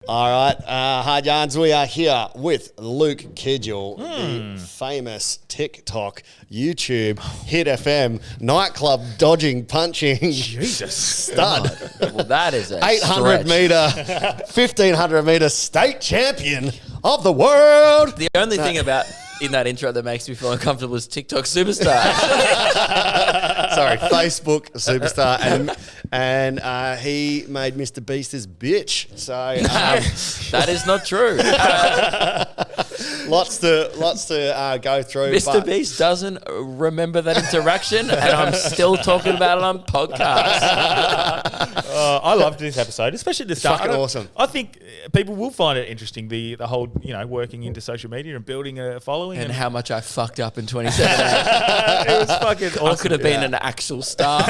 All right, Hard Yarns, we are here with Luke Kidgell, the famous TikTok, YouTube, Hit FM, nightclub dodging, punching stud. Well, that is a 800 metre, 1500 metre state champion of the world. The only thing about in that intro that makes me feel uncomfortable is TikTok superstar. Sorry, Facebook superstar, and he made Mr. Beast his bitch. So that is not true. lots to go through. Mr. Beast doesn't remember that interaction, and I'm still talking about it on podcast. I loved this episode, especially the start. Fucking awesome. I think people will find it interesting, the whole, working into social media and building a following. And how much I fucked up in 2017. It was fucking awesome. I could have been an actual star.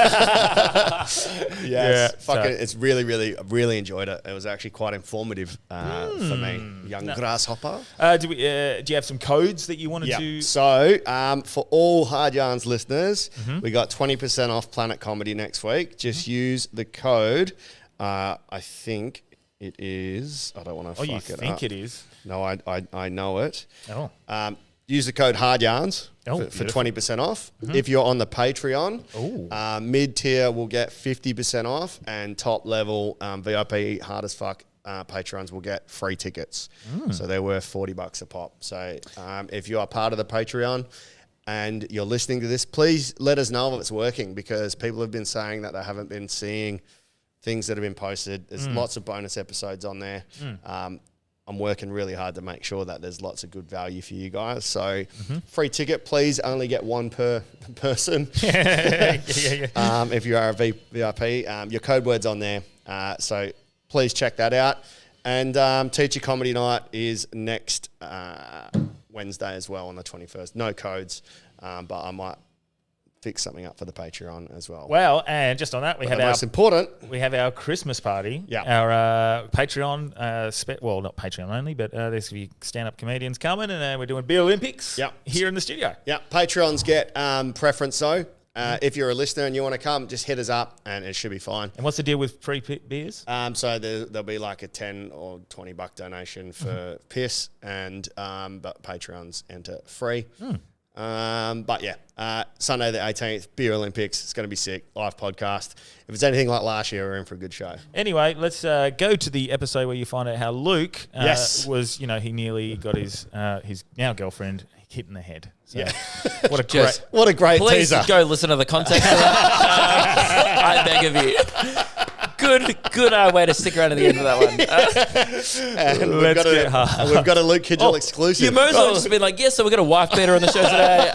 It's really enjoyed it. It was actually quite informative for me, young grasshopper. Do you have some codes that you wanted to? So for all Hard Yarns listeners, we got 20% off Planet Comedy next week. Just use the code. I think it is. I don't want to fuck it up. You think it is? No, I know it. Oh. Use the code Hard Yarns for 20% off. If you're on the Patreon, mid-tier will get 50% off, and top level VIP hard as fuck patrons will get free tickets. So they're worth $40 a pop. So if you are part of the Patreon and you're listening to this, please let us know if it's working, because people have been saying that they haven't been seeing things that have been posted. There's lots of bonus episodes on there. I'm working really hard to make sure that there's lots of good value for you guys. So free ticket, please only get one per person. If you are a VIP, your code word's on there. So please check that out. And Teacher Comedy Night is next Wednesday as well on the 21st. No codes, but I might fix something up for the Patreon as well. Well, and just on that, we have our Christmas party. Yeah. Our Patreon, not Patreon only, but there's a few stand-up comedians coming, and we're doing Beer Olympics here in the studio. Yeah, Patreons get preference though. If you're a listener and you want to come, just hit us up and it should be fine. And what's the deal with free beers? So there'll be like a $10 or $20 donation for piss, and but Patreons enter free. But Sunday the 18th, Beer Olympics. It's going to be sick. Live podcast. If it's anything like last year, we're in for a good show. Anyway, let's go to the episode where you find out how Luke was, he nearly got his now girlfriend hit in the head. So what a great please teaser. Go listen to the context of that. I beg of you. Good way to stick around to the end of that one. And we've got a Luke Kidgell exclusive. You might as well just been like, so we're going to wife beater on the show today.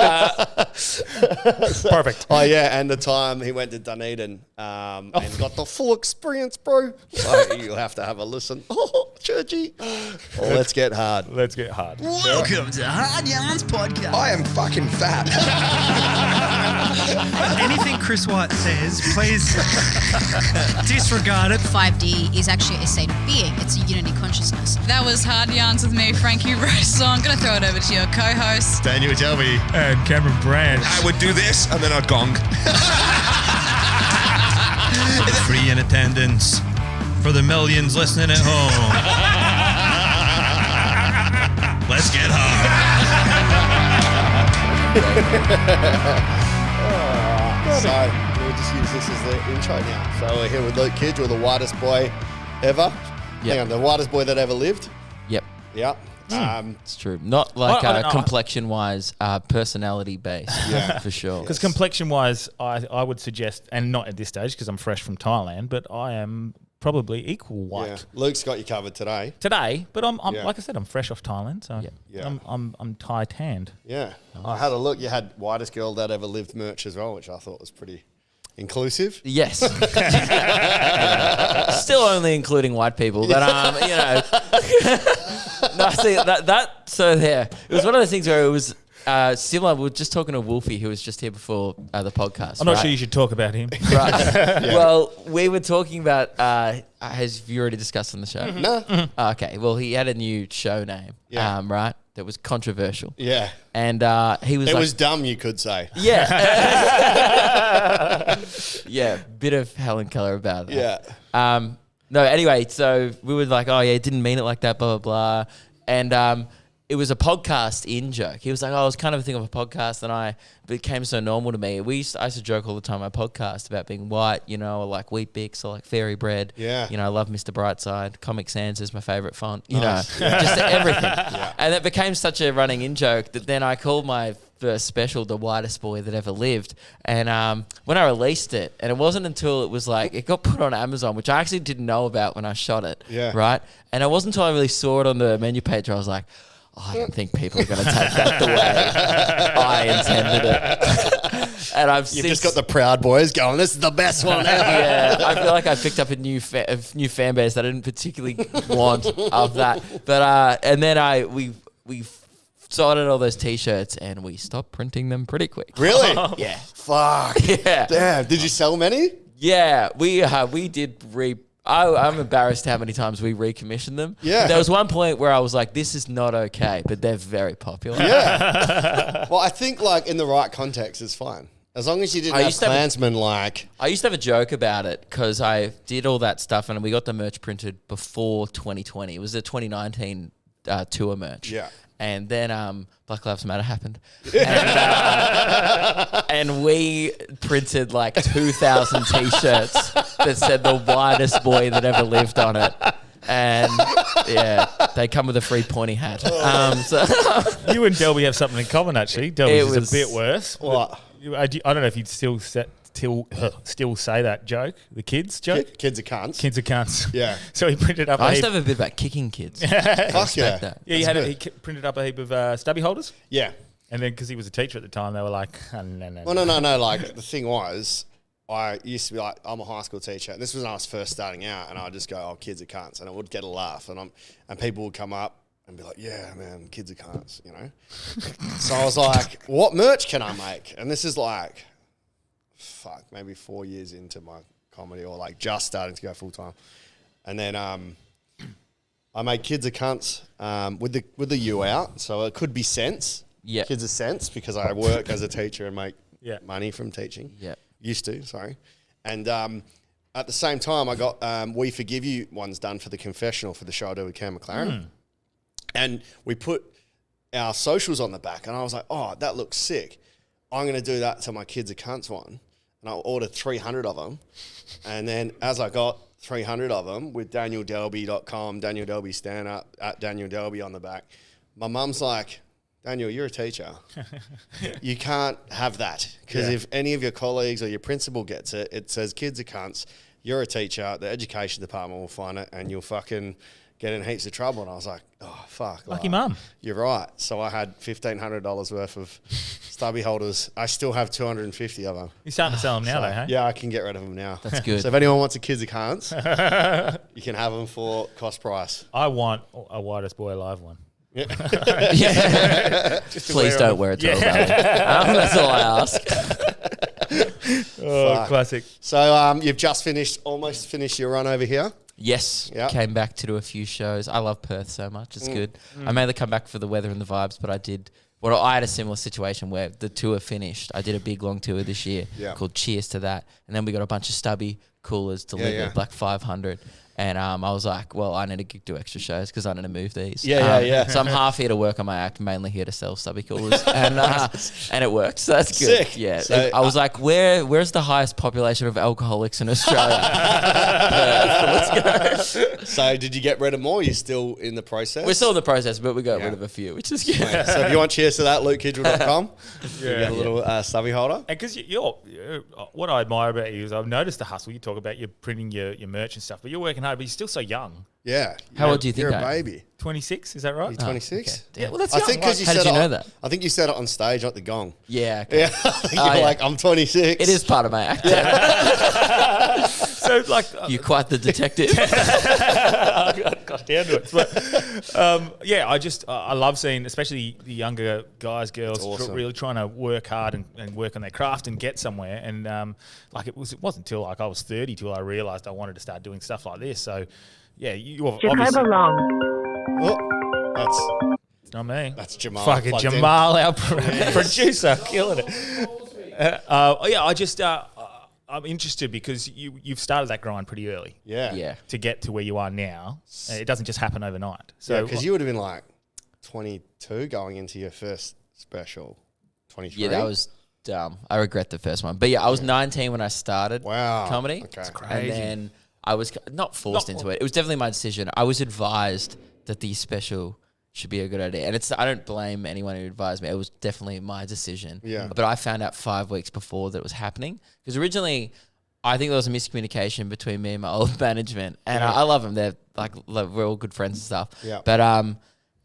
Perfect. Oh, yeah, and the time he went to Dunedin and got the full experience, bro. So you'll have to have a listen. Oh, churchy. Let's get hard. Welcome to Hard Yarns Podcast. I am fucking fat. Anything Chris White says, please disregard it. 5D is actually a state of being. It's a unity consciousness. That was Hard Yarns with me, Frankie Rose. So I'm going to throw it over to your co-host, Daniel Delby. And Cameron Brand. I would do this and then I'd gong. Free in attendance for the millions listening at home. Let's get hard. So we'll just use this as the intro now. So we're here with Luke Kidgell, the whitest boy ever. Hang on, the whitest boy that ever lived. Yep. Yeah. It's true. Not like complexion-wise, personality-based. Yeah, for sure. Because complexion-wise, I would suggest, and not at this stage because I'm fresh from Thailand, but I am probably equal white. Yeah. Luke's got you covered today. But I'm like I said, I'm fresh off Thailand, so I'm Thai tanned. Yeah. Nice. I had a look. You had whitest girl that ever lived merch as well, which I thought was pretty inclusive. Yes. Still only including white people, but no, see so there. It was one of those things where it was similar. We were just talking to Wolfie, who was just here before the podcast. I'm not sure you should talk about him. Right. Well, we were talking about, has you already discussed on the show? No. Okay. Well, he had a new show name, right? That was controversial. Yeah. And he was It was dumb, you could say. Yeah. Yeah. Bit of Helen Keller about that. Yeah. No, anyway, so we were like, oh, yeah, didn't mean it like that, blah, blah, blah. And it was a podcast in joke. He was like, oh, I was kind of thinking of a podcast, and it became so normal to me. I used to joke all the time on my podcast about being white, you know, or like Wheat Bix, or like Fairy Bread. Yeah. You know, I love Mr. Brightside. Comic Sans is my favourite font. You know, just everything. Yeah. And it became such a running in joke that then I called my first special the whitest boy that ever lived. And when I released it, and it wasn't until it was like, it got put on Amazon, which I actually didn't know about when I shot it. Yeah. Right? And it wasn't until I really saw it on the menu page where I was like, I don't think people are going to take that the way I intended it. And You've just got the Proud Boys going, this is the best one ever. Yeah, I feel like I picked up a new fan base that I didn't particularly want of that. But and then we sorted all those T-shirts and we stopped printing them pretty quick. Really? Yeah. Fuck. Yeah. Damn. Did you sell many? Yeah, we did I'm embarrassed how many times we recommissioned them. Yeah. There was one point where I was like, this is not okay, but they're very popular. Yeah. Well, I think like in the right context, it's fine. As long as you didn't have Klansmen like... I used to have a joke about it because I did all that stuff and we got the merch printed before 2020. It was the 2019 tour merch. Yeah. And then Black Lives Matter happened. And we printed like 2,000 T-shirts that said the whitest boy that ever lived on it. And yeah, they come with a free pointy hat. So you and Delby have something in common, actually. Delby's is a bit worse. What? I don't know if you'd still say that joke, the kids joke. Kids are cunts. Kids are cunts. Yeah. So he printed up. I used to have a bit about kicking kids. Fuck yeah. That. Yeah, he printed up a heap of stubby holders. Yeah. And then because he was a teacher at the time, they were like, oh, no. Well, no. Like the thing was, I used to be like, I'm a high school teacher, and this was when I was first starting out, and I'd just go, oh, kids are cunts, and I would get a laugh, and people would come up and be like, yeah, man, kids are cunts, you know? So I was like, what merch can I make? And this is like, maybe 4 years into my comedy, or like just starting to go full time. And then I made Kids Are Cunts with the U out, so it could be cents. Yeah. Kids Are Cents, because I work as a teacher and make money from teaching. Yeah. Used to, sorry. And at the same time, I got We Forgive You ones done for the confessional for the show I do with Cam McLaren. And we put our socials on the back, and I was like, oh, that looks sick. I'm going to do that to my Kids Are Cunts one. And I ordered 300 of them. And then as I got 300 of them with DanielDelby.com, Daniel Delby stand up at Daniel Delby on the back, my mum's like, Daniel, you're a teacher. You can't have that. Because if any of your colleagues or your principal gets it, it says kids are cunts, you're a teacher, the education department will find it, and you'll fucking get in heaps of trouble. And I was like, oh, fuck. Lucky mum. You're right. So I had $1,500 worth of stubby holders. I still have 250 of them. You're starting to sell them now, though, hey? Yeah, I can get rid of them now. That's good. So if anyone wants a Kids Are Cunts, you can have them for cost price. I want a whitest boy alive one. Yeah. Please don't wear it to a rally. That's all I ask. Oh, classic. So you've just almost finished your run over here? Yes. Yep. Came back to do a few shows. I love Perth so much. It's good. I mainly come back for the weather and the vibes, but I had a similar situation where the tour finished. I did a big long tour this year called Cheers to That. And then we got a bunch of stubby coolers delivered, like 500. And I was like, well, I need to do extra shows because I need to move these. Yeah. So I'm half here to work on my act, mainly here to sell stubby coolers. And it worked. So that's good. Sick. Yeah. So, I was like, where's the highest population of alcoholics in Australia? Let's go. So did you get rid of more? Are you still in the process? We're still in the process, but we got rid of a few, which is good. So if you want Cheers to That, LukeKidgell.com. You get a little stubby holder. And because you're what I admire about you is I've noticed the hustle. You talk about you're printing your merch and stuff, but you're working hard, but you're still so young. Yeah. How old do you think you're I a am? baby? 26, is that right? You're 26? Okay. Yeah, well, that's I young. think because How did you know that? I think you said it on stage at the gong. Yeah. Okay. Yeah. You're like, I'm 26. It is part of my act. So, like... You're quite the detective. I got down to it. But, I love seeing, especially the younger guys, girls, really trying to work hard and work on their craft and get somewhere. And, it wasn't until, I was 30 till I realised I wanted to start doing stuff like this. So, yeah, you obviously... Oh, it's not me. that's Jehmal. Fucking Jehmal, our producer, killing it. I'm interested because you've started that grind pretty early. Yeah. To get to where you are now, it doesn't just happen overnight. So because you would have been like 22 going into your first special. 23. Yeah, that was dumb. I regret the first one, but yeah, I was 19 when I started. Comedy. Okay. That's crazy. And then I was not forced into it. It was definitely my decision. I was advised that the special should be a good idea. And I don't blame anyone who advised me. It was definitely my decision. Yeah. But I found out 5 weeks before that it was happening. Because originally, I think there was a miscommunication between me and my old management. And I love them. They're like, we're all good friends and stuff. Yeah. But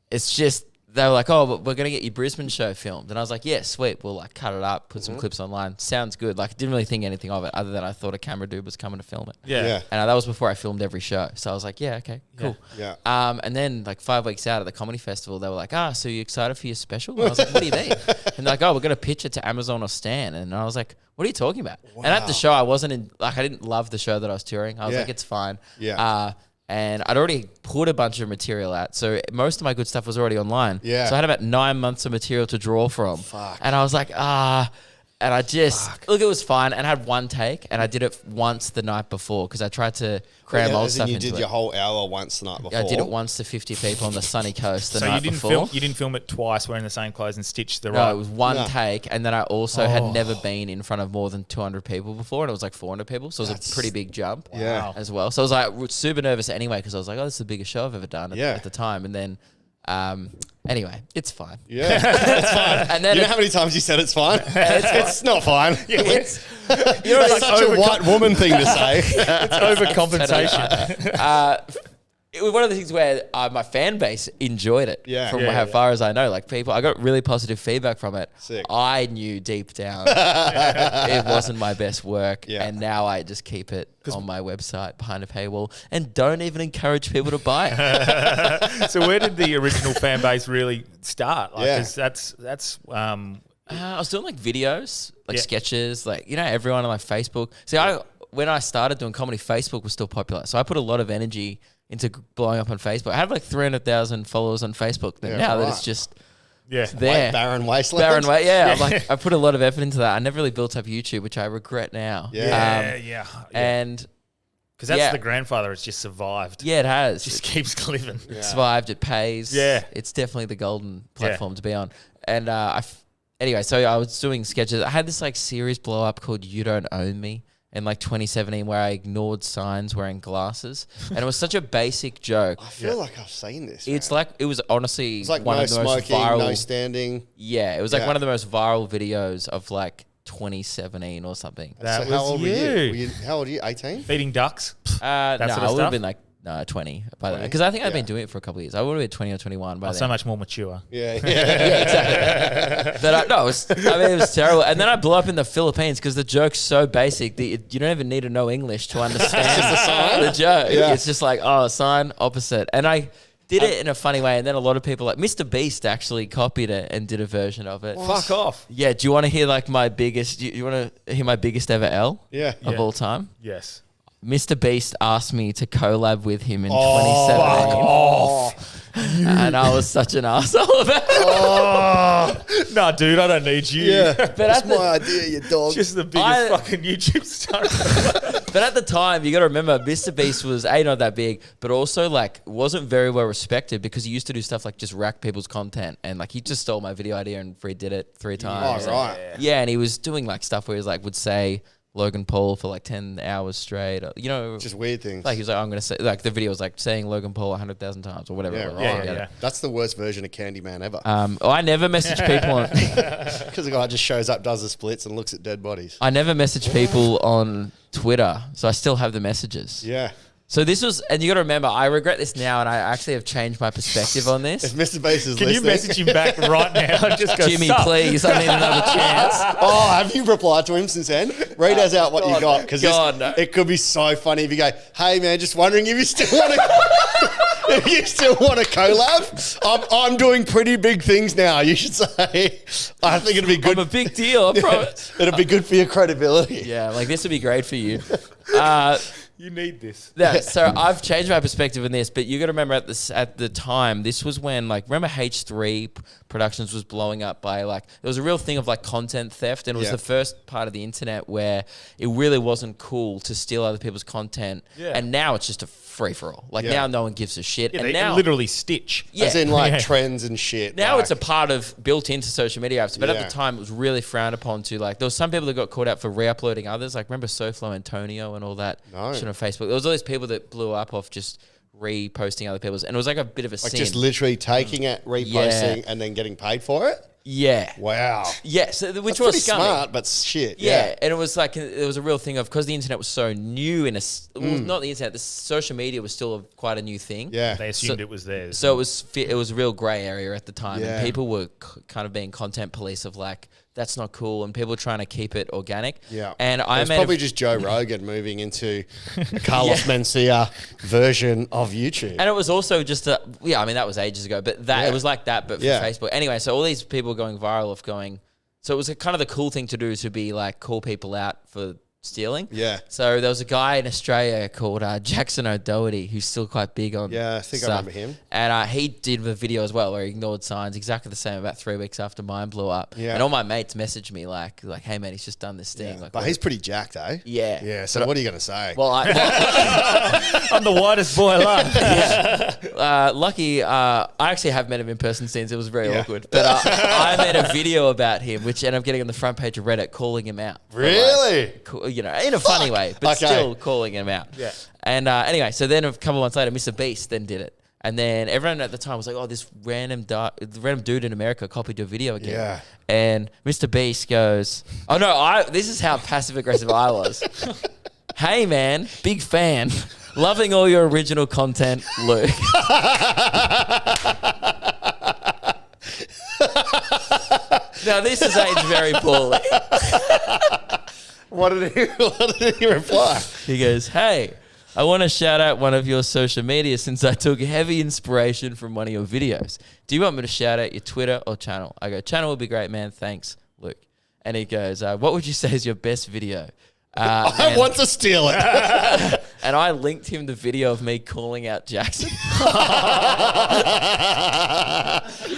it's just, they were like, oh, but we're going to get your Brisbane show filmed. And I was like, yeah, sweet. We'll like cut it up, put some clips online. Sounds good. Like, didn't really think anything of it other than I thought a camera dude was coming to film it. Yeah. And that was before I filmed every show. So I was like, yeah, okay, cool. Yeah. And then like 5 weeks out at the comedy festival, they were like, so you excited for your special? And I was like, what do you mean? And they're like, we're going to pitch it to Amazon or Stan. And I was like, what are you talking about? Wow. And at the show, I didn't love the show that I was touring. I was like, it's fine. Yeah. And I'd already put a bunch of material out. So most of my good stuff was already online. Yeah. So I had about 9 months of material to draw from. Fuck. And I was like, and I just, look, it was fine. And I had one take and I did it once the night before because I tried to cram old stuff into it. You did your whole hour once the night before? I did it once to 50 people on the sunny coast the night before. So you didn't film it twice wearing the same clothes and stitch the right? No, it was one take. And then I also had never been in front of more than 200 people before. And it was like 400 people. So it was a pretty big jump as well. So I was like super nervous anyway because I was like, this is the biggest show I've ever done at the time. And then... anyway, it's fine. Yeah, it's fine. And then you know how many times you said it's fine? It's not fine. It's such a white woman thing to say. It's overcompensation. It was one of the things where my fan base enjoyed it. From how far as I know, like people, I got really positive feedback from it. Sick. I knew deep down it wasn't my best work, and now I just keep it on my website behind a paywall and don't even encourage people to buy it. So where did the original fan base really start? Like, 'cause that's I was doing like videos, like sketches, like everyone on like Facebook. See, when I started doing comedy, Facebook was still popular, so I put a lot of energy into blowing up on Facebook. I have like 300,000 followers on Facebook now that it's just there. Like barren wasteland. I'm like, I put a lot of effort into that. I never really built up YouTube, which I regret now. And because that's the grandfather. It's just survived. Yeah, it has. It just keeps living. It survived. It pays. Yeah, it's definitely the golden platform to be on. And anyway, so I was doing sketches. I had this like series blow up called "You Don't Own Me" in like 2017, where I ignored signs wearing glasses, and it was such a basic joke. I feel like I've seen this. It's like it was honestly it's like one no of the most smoking, viral. No standing. Yeah, it was like one of the most viral videos of like 2017 or something. That so how old you. were you? How old are you? 18? Feeding ducks. No, I would stuff? have been like 20 by then, because I think I'd been doing it for a couple of years. I would have been 20 or 21 by then. So much more mature. Yeah, exactly. But it was terrible. And then I blew up in the Philippines because the joke's so basic that you don't even need to know English to understand the joke. Yeah. It's just like, sign opposite. And I did it in a funny way, and then a lot of people, like Mr. Beast, actually copied it and did a version of it. Fuck off. Yeah. Do you want to hear like my biggest? You want to hear my biggest ever L? Of all time? Yes. Mr. Beast asked me to collab with him in 2017. Fuck off. And I was such an asshole about it. No, dude, I don't need you. Yeah, that's my idea, you dog. Just the biggest fucking YouTube star. But at the time, you got to remember, Mr. Beast was not that big, but also like wasn't very well respected because he used to do stuff like just rack people's content, and like he just stole my video idea and did it 3 times. Oh, right. Yeah, and he was doing like stuff where he was like would say Logan Paul for like 10 hours straight, just weird things. Like he was like, I'm gonna say, like the video was like saying Logan Paul 100,000 times or whatever. Yeah. That's the worst version of Candyman ever. I never message people on because the guy just shows up, does the splits, and looks at dead bodies. I never message people on Twitter, so I still have the messages. Yeah. So this was, and you got to remember, I regret this now, and I actually have changed my perspective on this. If Mr. Bass is Can listening, you message him back right now? Just go, Jimmy, please, I need another chance. Have you replied to him since then? Read us out what you got, because it could be so funny if you go, "Hey man, just wondering if you still want to." If you still want to collab, I'm doing pretty big things now. You should say. I think it'd be good. I'm a big deal, I promise. It'll be good for your credibility. Yeah, like this would be great for you. You need this. Yeah, so I've changed my perspective on this, but you got to remember at the time, this was when remember H3 Productions was blowing up by there was a real thing of content theft, and it was the first part of the internet where it really wasn't cool to steal other people's content. Yeah. And now it's just a free for all. Now no one gives a shit. Yeah, and they now literally stitch. Yeah. As in trends and shit. Now it's a part of built into social media apps, but at the time it was really frowned upon to there was some people that got caught out for re-uploading others. Remember SoFlo Antonio and all that shit on Facebook. There was all these people that blew up off just reposting other people's, and it was a bit of a sin. Just literally taking it, reposting, and then getting paid for it. Yeah. Wow. Yeah. So, which That's was smart, but shit. Yeah. And it was it was a real thing of, because the internet was so new not the internet, the social media was still quite a new thing. Yeah. They assumed it was theirs. So it was a real grey area at the time, and people were kind of being content police of that's not cool, and people were trying to keep it organic. Yeah. And it's probably just Joe Rogan moving into a Carlos Mencia version of YouTube. And it was also just that was ages ago, but it was like that, but for Facebook. Anyway, so all these people going viral so it was kind of the cool thing to do, to be call people out for stealing. Yeah. So there was a guy in Australia called Jackson O'Doherty, who's still quite big on I think I remember him. And he did a video as well where he ignored signs, exactly the same, about 3 weeks after mine blew up. Yeah. And all my mates messaged me hey man, he's just done this thing. But he's pretty jacked, eh? Yeah. Yeah, so what are you going to say? Well, I'm the whitest boy alive. Lucky, I actually have met him in person since. It was very awkward. But I made a video about him, which ended up getting on the front page of Reddit, calling him out. Really? In a funny way, but still calling him out. Yeah. And anyway, so then a couple months later, Mr. Beast then did it. And then everyone at the time was this random dude in America copied your video again. Yeah. And Mr. Beast goes, oh no, this is how passive aggressive I was. Hey man, big fan. Loving all your original content, Luke. Now this is aged very poorly. What did he reply? He goes, hey, I want to shout out one of your social media since I took heavy inspiration from one of your videos. Do you want me to shout out your Twitter or channel? I go, channel would be great, man. Thanks, Luke. And he goes, what would you say is your best video? I want to steal it. And I linked him the video of me calling out Jackson.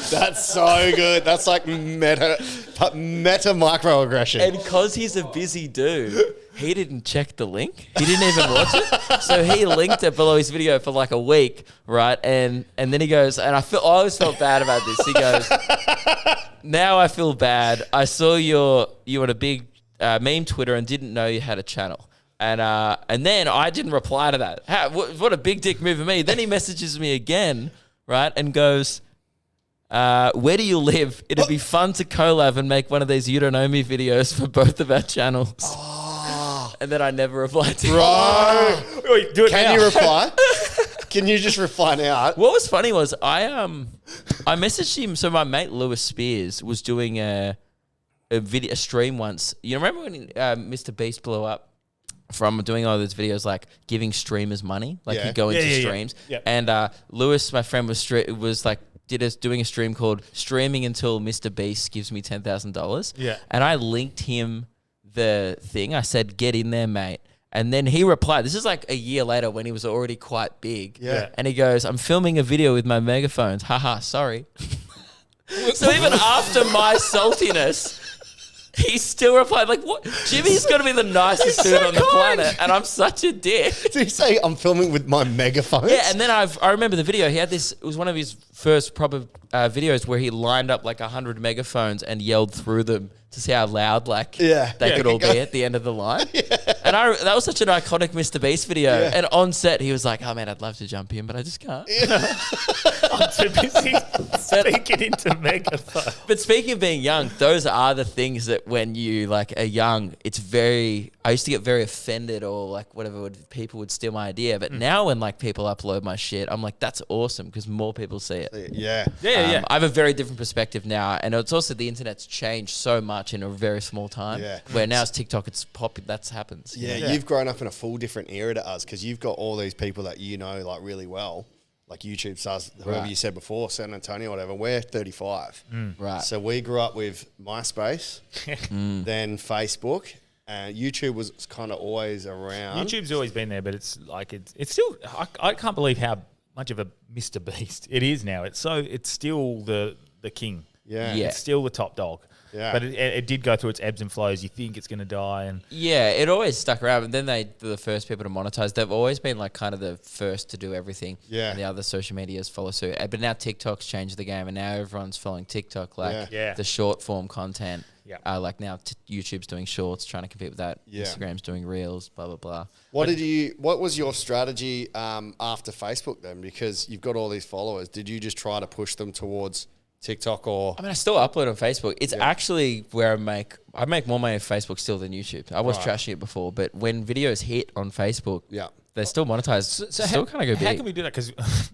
That's so good. That's meta microaggression. And because he's a busy dude, he didn't check the link. He didn't even watch it. So he linked it below his video for a week, right? And then he goes, and I always felt bad about this. He goes, now I feel bad. I saw you on a big meme Twitter and didn't know you had a channel. And then I didn't reply to that. What a big dick move of me. Then he messages me again, right? And goes, where do you live? It'd be fun to collab and make one of these You Don't Know Me videos for both of our channels. Oh. And then I never replied to him. Wait, do it now. Can you reply? Can you just reply now? What was funny was I messaged him. So my mate Lewis Spears was doing a stream once. You remember when Mr. Beast blew up from doing all those videos giving streamers money? He'd go into streams. Yeah. And Lewis, my friend, was doing a stream called Streaming Until Mr. Beast Gives Me $10,000. Yeah. And I linked him the thing. I said, get in there, mate. And then he replied, this is a year later when he was already quite big. Yeah. And he goes, I'm filming a video with my megaphones. Haha, sorry. So even after my saltiness, he still replied, what? Jimmy's got to be the nicest dude on the planet, and I'm such a dick. Did he say, I'm filming with my megaphones? Yeah, and then I remember the video. He had this, it was one of his first proper videos where he lined up 100 megaphones and yelled through them to see how loud they could all be at the end of the line. And that was such an iconic Mr. Beast video. Yeah. And on set, he was like, oh man, I'd love to jump in, but I just can't. I'm too busy speaking into megaphone. But speaking of being young, those are the things that when you are young, it's very, I used to get very offended or whatever, people would steal my idea. But now when people upload my shit, I'm like, that's awesome because more people see it. Yeah. I have a very different perspective now. And it's also the internet's changed so much in a very small time. Yeah. Where now it's TikTok, it's pop, that happens. Yeah, you've grown up in a full different era to us because you've got all these people that really well, like YouTube stars, whoever you said before, San Antonio, whatever. We're 35. Right. So we grew up with MySpace, then Facebook, And YouTube was kind of always around. YouTube's always been there, but it's still. I can't believe how much of a Mr. Beast it is now. It's still the king. Yeah. It's still the top dog. Yeah. But it did go through its ebbs and flows. You think it's going to die, and it always stuck around. And then they were the first people to monetize. They've always been like kind of the first to do everything. Yeah. And the other social medias follow suit. But now TikTok's changed the game, and now everyone's following TikTok. Like the short form content. Yeah. Like now YouTube's doing shorts, trying to compete with that. Yeah. Instagram's doing reels. Blah blah blah. What was your strategy after Facebook then? Because you've got all these followers. Did you just try to push them towards TikTok or? I mean, I still upload on Facebook. It's actually where I make more money on Facebook still than YouTube. I was trashing it before, but when videos hit on Facebook, they're still monetized. So still kind of go big. How can we do that? Because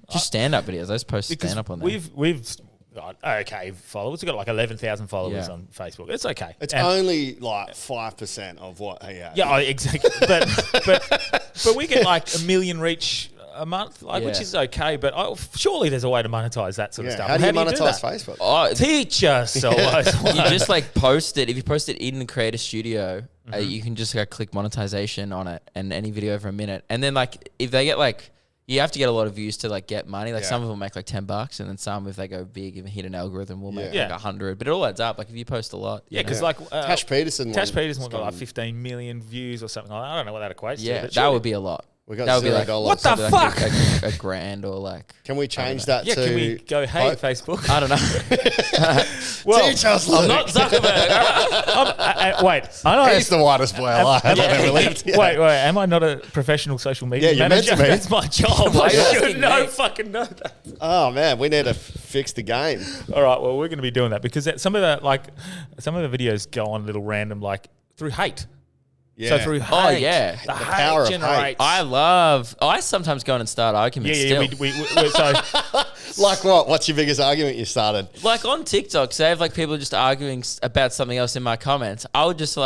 just stand up videos. Those posts stand up on there. We've got okay followers. We've got like 11,000 followers on Facebook. It's okay. It's only like 5% of what he has. Yeah, exactly. but we get like 1 million reach a month, which is okay. But surely there's a way to monetize that sort of stuff. How do you monetize Facebook? Teach us. You just like post it. If you post it in the Creator Studio, you can just click monetization on it, and any video over a minute. And then like if they get like, you have to get a lot of views to like get money. Like some of them make like $10, and then some, if they go big and hit an algorithm, will make like 100. But it all adds up. Like if you post a lot, because like Tash Peterson got like 15 million views or something like that. I don't know what that equates to. Yeah, that would be a lot. We got that would be like, $0. What the fuck? Like a grand or like. Can we change that to? Can we go, hey, Facebook? I don't know. Well, teach us, I'm not Zuckerberg. Wait, I know he's the whitest boy alive. Wait, am I not a professional social media manager? Meant to be. That's my job. I should fucking know that. Oh man, we need to fix the game. All right, well, we're going to be doing that because some of the videos go on a little random, like through hate. Yeah. So through hate, the power of hate. I sometimes go on and start arguments. So like what? What's your biggest argument you started? Like on TikTok, say if like people are just arguing about something else in my comments, I would just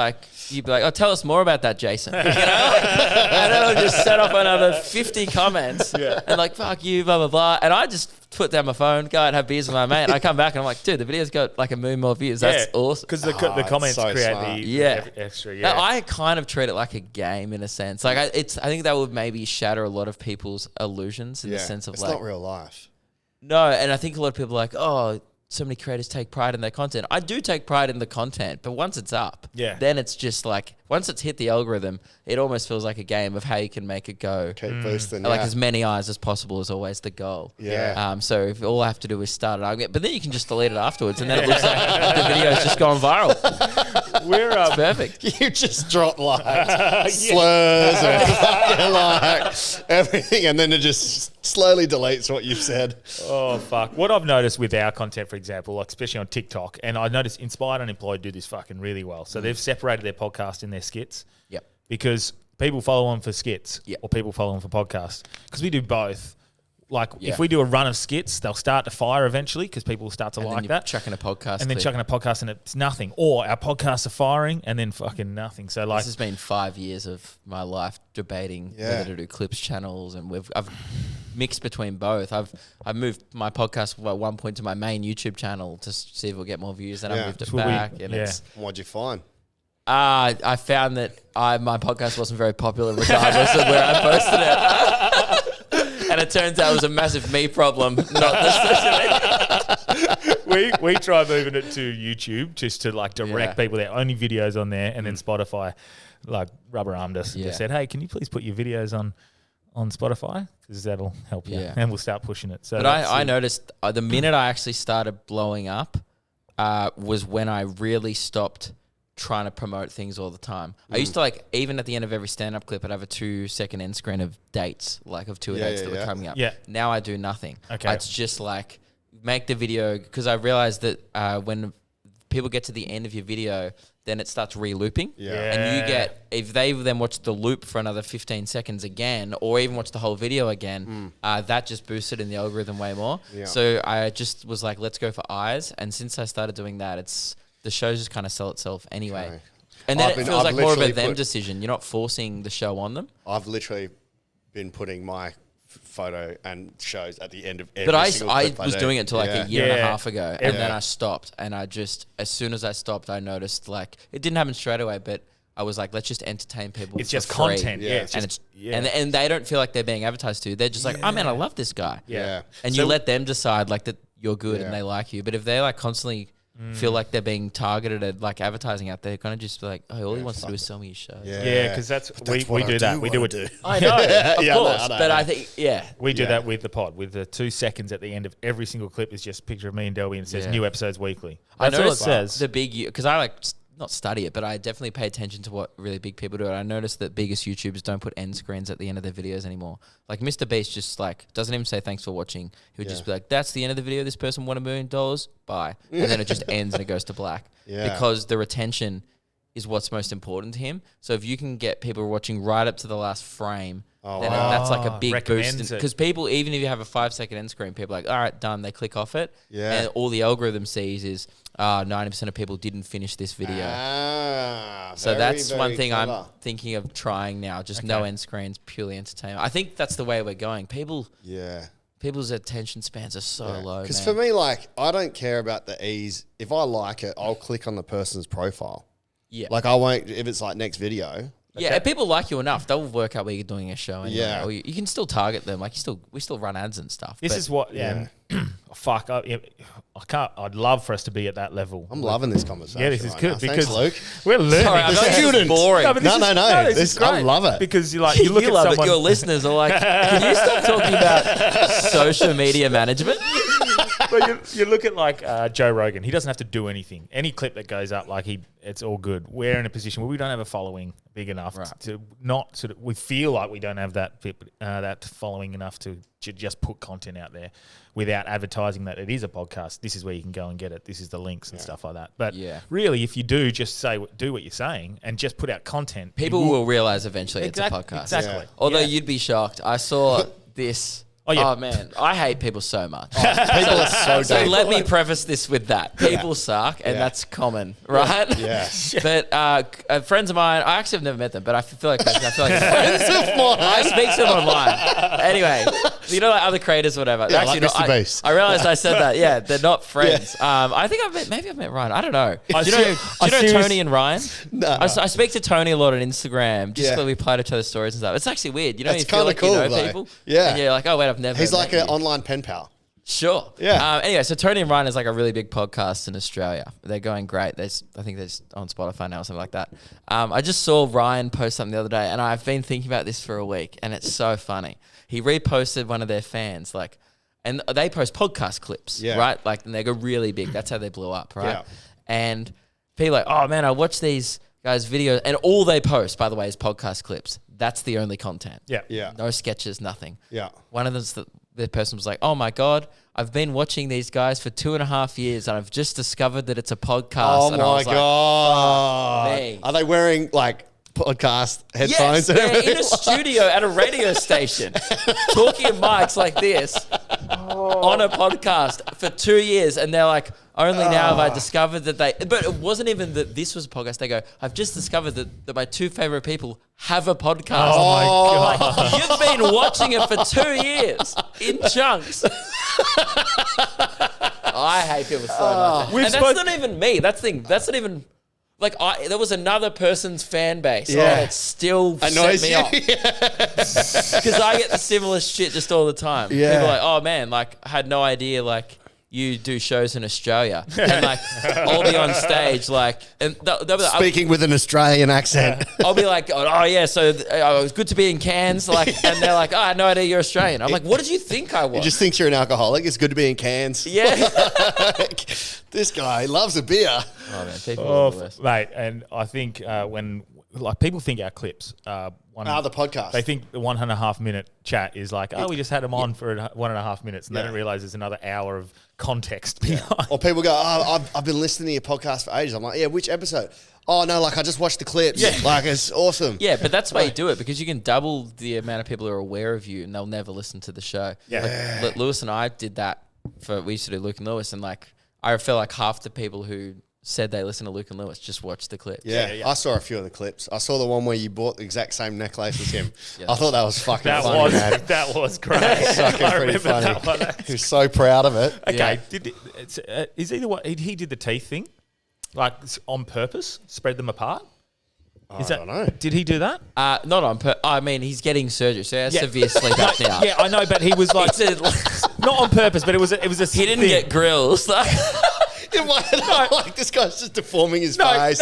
you'd be like, oh, tell us more about that, Jason. You know? And then I'll just set off another 50 comments and like, fuck you, blah, blah, blah. And I just put down my phone, go out and have beers with my mate. And I come back and I'm like, dude, the video's got like 1 million more views. That's awesome. Because the comments so create smart. the extra. Yeah. Now, I kind of treat it like a game in a sense. Like I think that would maybe shatter a lot of people's illusions in the sense of it's like. not real life. No, and I think a lot of people are like, oh, so many creators take pride in their content. I do take pride in the content, but once it's up, then it's just like, once it's hit the algorithm, it almost feels like a game of how you can make it go. Keep boosting, like as many eyes as possible is always the goal. Yeah. So if all I have to do is start an argument, but then you can just delete it afterwards, and then it looks like the video's just gone viral. It's perfect. You just drop like slurs and fucking like everything, and then it just slowly deletes what you've said. Oh fuck! What I've noticed with our content, for example, like especially on TikTok, and I noticed Inspired Unemployed do this fucking really well. So they've separated their podcast and their skits. Yep. Because people follow them for skits, or people follow them for podcasts. Because we do both. Like if we do a run of skits, they'll start to fire eventually because people will start to like that. Chucking a podcast, and then chucking a podcast, and it's nothing. Or our podcasts are firing, and then fucking nothing. So like, this has been 5 years of my life debating whether to do clips channels, and I've mixed between both. I've moved my podcast at one point to my main YouTube channel to see if we'll get more views, and I moved it back. What'd you find? I found that my podcast wasn't very popular regardless of where I posted it. And it turns out it was a massive me problem, not the social media. We try moving it to YouTube just to like direct people there, only videos on there, and then Spotify like rubber armed us and just said, hey, can you please put your videos on Spotify? Because that'll help you. And we'll start pushing it. So but I noticed the minute I actually started blowing up was when I really stopped trying to promote things all the time. I used to like, even at the end of every stand-up clip, I'd have a 2-second end screen of dates, like of tour dates that were coming up. Now I do nothing. It's just like, make the video, because I realized that when people get to the end of your video, then it starts re-looping. And you get, if they then watch the loop for another 15 seconds again, or even watch the whole video again, that just boosts it in the algorithm way more. So I just was like, let's go for eyes. And since I started doing that, the show just kind of sell itself anyway. Okay. And then it feels like more of a them decision. You're not forcing the show on them. I've literally been putting my photo and shows at the end of every single clip. But I was doing it until like a year and a half ago. And then I stopped. And as soon as I stopped, I noticed like, it didn't happen straight away, but I was like, let's just entertain people. It's for just free. content. Yeah. And they don't feel like they're being advertised to. They're just like, oh man, I love this guy. Yeah. And you let them decide like that you're good and they like you. But if they like constantly feel like they're being targeted at like advertising out there, kind of just be like, oh, all he wants to do is sell me his show. Yeah, because we do that. We do it. I know, of course. But I think, we do that with the pod. With the 2 seconds at the end of every single clip is just a picture of me and Delby, and it says new episodes weekly. I That's all it noticed says. the big, because I like not study it, but I definitely pay attention to what really big people do. And I noticed that biggest YouTubers don't put end screens at the end of their videos anymore. Like Mr. Beast just like doesn't even say thanks for watching. He would just be like, that's the end of the video. This person won $1 million. Bye. And then it just ends and it goes to black. Because the retention is what's most important to him. So if you can get people watching right up to the last frame, then that's like a big boost. Because people, even if you have a 5-second end screen, people are like, all right, done. They click off it. And all the algorithm sees is 90% of people didn't finish this video. So that's one thing I'm thinking of trying now. Just no end screens, purely entertainment. I think that's the way we're going. People's attention spans are so low. Because for me, like, I don't care about the ease. If I like it, I'll click on the person's profile. Yeah. Like, I won't, if it's like next video. Yeah, if people like you enough, they'll work out where you're doing a show anyway. Yeah. Or you can still target them. Like, we still run ads and stuff. This is what, fuck, I can't, I'd love for us to be at that level. I'm loving this conversation. Yeah, this is good because thanks, Luke. We're learning. Sorry, I know this is boring. No, this I love it. Because you look at love someone. Your listeners are like, can you stop talking about social media management? But you look at like Joe Rogan. He doesn't have to do anything. Any clip that goes up, like it's all good. We're in a position where we don't have a following big enough to not sort of. We feel like we don't have that following enough to just put content out there without advertising that it is a podcast. This is where you can go and get it. This is the links and stuff like that. But really, if you do just do what you're saying and just put out content, people will realize eventually it's a podcast. Exactly. Although you'd be shocked. I saw this. Oh, man. I hate people so much. People are so So let me preface this with that. People suck, and that's common, right? Yeah. But friends of mine, I actually have never met them, but I feel like friends of mine. I speak to them online. Anyway, you know, like other creators or whatever. Yeah, actually, like Mr. Beast. I realized I said that. Yeah, they're not friends. I think I've met Ryan. I don't know. Do you know Tony and Ryan? No. I speak to Tony a lot on Instagram, just because we play to each other's stories and stuff. It's actually weird. You know, It's you feel like kinda you know cool, though. people. Yeah. And you're like, oh, wait, I've never He's met like you. an online pen pal. Sure. Yeah. Anyway, so Tony and Ryan is like a really big podcast in Australia. They're going great. I think they're just on Spotify now or something like that. I just saw Ryan post something the other day, and I've been thinking about this for a week, and it's so funny. He reposted one of their fans, and they post podcast clips, right? Like, and they go really big. That's how they blew up, right? Yeah. And people are like, oh man, I watch these guys' videos, and all they post, by the way, is podcast clips. That's the only content. Yeah. Yeah. No sketches, nothing. Yeah. One of them, the person was like, oh my God, I've been watching these guys for 2.5 years and I've just discovered that it's a podcast. Oh and I my was God. Like, are they wearing like podcast headphones and they're everything? in a studio at a radio station talking in mics like this on a podcast for 2 years, and they're like, only now have I discovered that but it wasn't even that this was a podcast. They go, I've just discovered that my two favorite people have a podcast. Oh my God. Like, you've been watching it for 2 years in chunks. I hate people so much. And that's not even me. That's not even... Like, there was another person's fan base, and it still annoys set me off. Because I get the similar shit just all the time. Yeah. People are like, oh man, like, I had no idea, like, you do shows in Australia. And like, I'll be on stage, like, and they'll be like, speaking with an Australian accent. I'll be like, oh yeah, so it was good to be in Cairns, like, and they're like, oh, I had no idea you're Australian. I'm like, what did you think I was? He just thinks you're an alcoholic. It's good to be in Cairns. Yeah. Like, this guy loves a beer. Oh man, people are the worst. Mate, and I think when like people think our clips the podcast. They think the 1.5 minute chat is like, we just had them on for 1.5 minutes, and they don't realize there's another hour of context behind. Or people go, I've been listening to your podcast for ages. I'm like, yeah, which episode? Oh no, like I just watched the clips. Yeah. Like it's awesome. Yeah, but that's why you do it, because you can double the amount of people who are aware of you, and they'll never listen to the show. Yeah. Like, Lewis and I did that we used to do Luke and Lewis, and like I feel like half the people who said they listen to Luke and Lewis just watch the clips. Yeah, I saw a few of the clips. I saw the one where you bought the exact same necklace as him. I thought that was fucking funny, man. That was great. Fucking pretty funny. He was so proud of it. Okay, is either what he did the teeth thing, like on purpose, spread them apart? I don't know. Did he do that? Not on I mean, he's getting surgery, so he has severe sleep apnea. Yeah, I know, but he was like not on purpose, but it was a he didn't get grills. Like this guy's just deforming his face.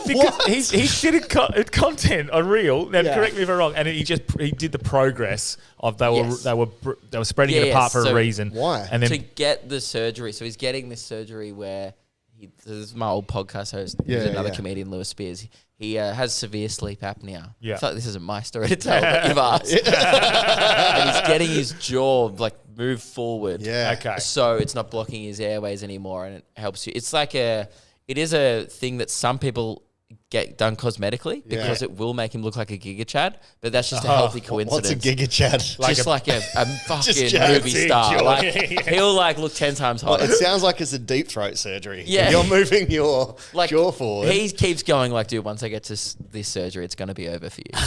Because he did content on Reel. Now, correct me if I'm wrong. And he did the progress of they were spreading it apart for a reason. Why? And then to get the surgery. So he's getting this surgery where this is my old podcast host. He's another comedian, Lewis Spears. He has severe sleep apnea. Yeah. I feel like this isn't my story to tell, but you've asked. And he's getting his jaw move forward. Yeah. Okay. So it's not blocking his airways anymore, and it helps you. It's it is a thing that some people get done cosmetically because it will make him look like a Giga Chad, but that's just a healthy coincidence. What's a Giga Chad? Just like a fucking movie star. He'll look 10 times hotter. It sounds like it's a deep throat surgery. Yeah. You're moving your jaw forward. He keeps going dude, once I get to this surgery, it's going to be over for you. He's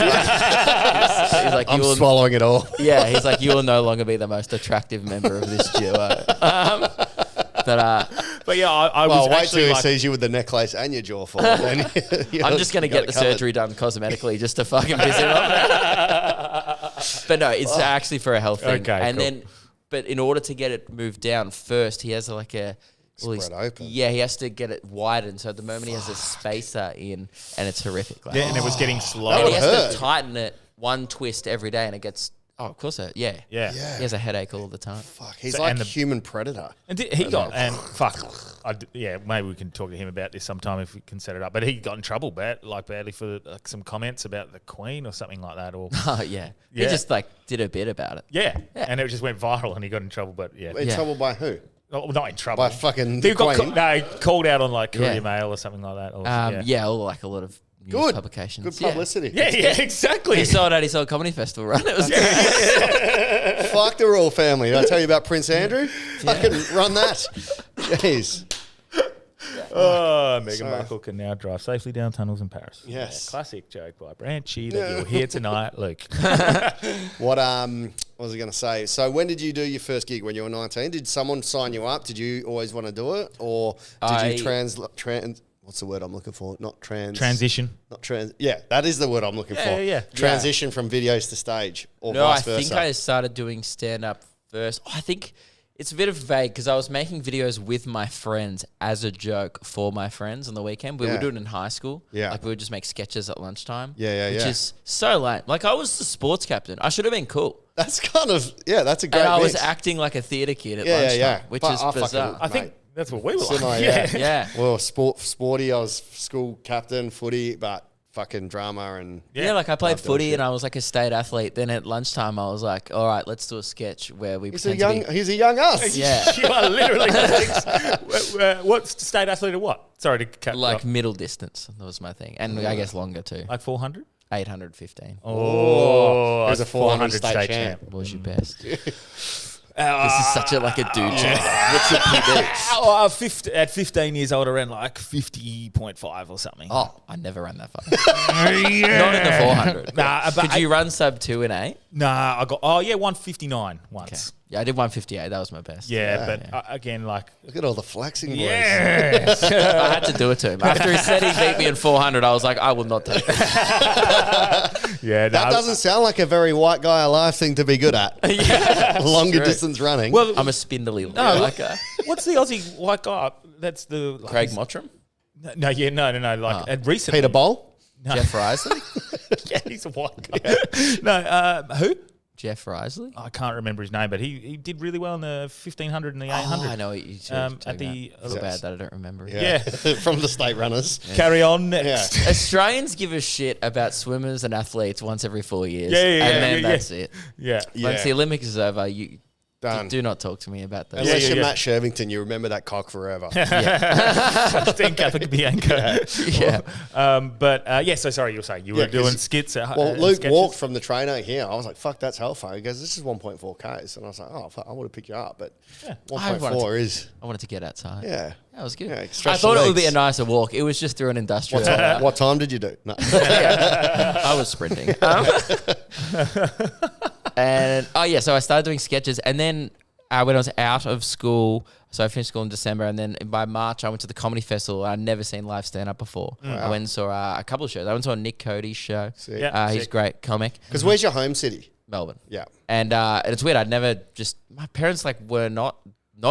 like, I'm swallowing it all. Yeah, he's like, you will no longer be the most attractive member of this duo. But yeah, I was wait actually till he sees you with the necklace and your jaw forward. I'm just going to get the surgery done cosmetically just to fucking piss him off. But no, it's actually for a health thing. Okay, then, but in order to get it moved down first, he has spread open. Yeah, he has to get it widened. So at the moment he has a spacer in, and it's horrific. and it was getting slow. And he has to tighten it one twist every day, and it gets. Oh, of course. Yeah. He has a headache all the time. Fuck, he's like a human predator. And maybe we can talk to him about this sometime if we can set it up. But he got in trouble badly for some comments about the Queen or something like that. Or He just did a bit about it. Yeah, and it just went viral and he got in trouble. But In trouble by who? Oh, not in trouble. By fucking he Queen? he called out on Courier Mail or something like that. Or, a lot of news publications. Good publicity. Yeah, exactly. He sold at Comedy Festival, right? It was Fuck the royal family. Did I tell you about Prince Andrew? Fucking run that. Jeez. Meghan Markle can now drive safely down tunnels in Paris. Yes. Yeah, classic joke by Branchy that you'll hear tonight, Luke. What was I going to say? So when did you do your first gig when you were 19? Did someone sign you up? Did you always want to do it? Or did you what's the word I'm looking for? Transition. Yeah, that is the word I'm looking for. Yeah. Transition from videos to stage or No, vice I versa. think I started doing stand-up first. I think it's a bit of vague because I was making videos with my friends as a joke for my friends on the weekend. We would do it in high school. Yeah. We would just make sketches at lunchtime. Which is so lame. I was the sports captain. I should have been cool. That's kind of, that's a great And I mix. was acting like a theatre kid at lunchtime, which is bizarre. I think that's what we were Similar, like. Yeah. Well, sporty. I was school captain, footy, but fucking drama and I played footy and I was like a state athlete. Then at lunchtime, I was like, all right, let's do a sketch where we he's a young us. Yeah. You are literally what's state athlete or what? Sorry to cut you off. middle distance. That was my thing. And I guess longer too. Like 400? 815. Oh, there's a 400 state champ. What was your best? This is such a dude joke. What's your PB? At 15 years old, I ran 50.5 or something. Oh, I never ran that far. Not in the 400. Nah, but Could you run sub 2 in 8? Nah, I got 159 once. Okay. Yeah, I did 158. That was my best. Again, look at all the flexing boys. Yes. I had to do it to him. After he said he beat me in 400, I was like, I will not take it. That doesn't sound like a very white guy alive thing to be good at. Longer distance running. Well, I'm a spindly white guy. What's the Aussie white guy? That's the Craig Mottram? No. Recently, Peter Boll? No. Jeff Risley? Yeah, he's a white guy. No, who? Jeff Risley? I can't remember his name, but he did really well in the 1500 and the 800. Oh, I know what you said. I feel bad that I don't remember it. Yeah. From the state runners. Yeah. Carry on next. Yeah. Australians give a shit about swimmers and athletes once every 4 years. And then that's it. Yeah. Once the Olympics is over, you Done. do not talk to me about that. Unless you're Matt Shervington, you remember that cock forever. Dean Bianca. Yeah. So sorry, you were saying you were doing skits. Luke sketches? walked from the trainer here. I was like, fuck, that's hellfire. He goes, this is 1.4 Ks. And I was like, oh, fuck, I would have picked you up. But 1.4 is... I wanted to get outside. Yeah. That was good. Yeah, I thought it would be a nicer walk. It was just through an industrial area. What time did you do? No. I was sprinting. So I started doing sketches, and then when I was out of school, so I finished school in December, and then by March I went to the comedy festival. I'd never seen live stand-up before. Wow. I went and saw a couple of shows. I went and saw Nick Cody's show. He's a great comic. Because where's your home city? Melbourne. Yeah. And it's weird. My parents were not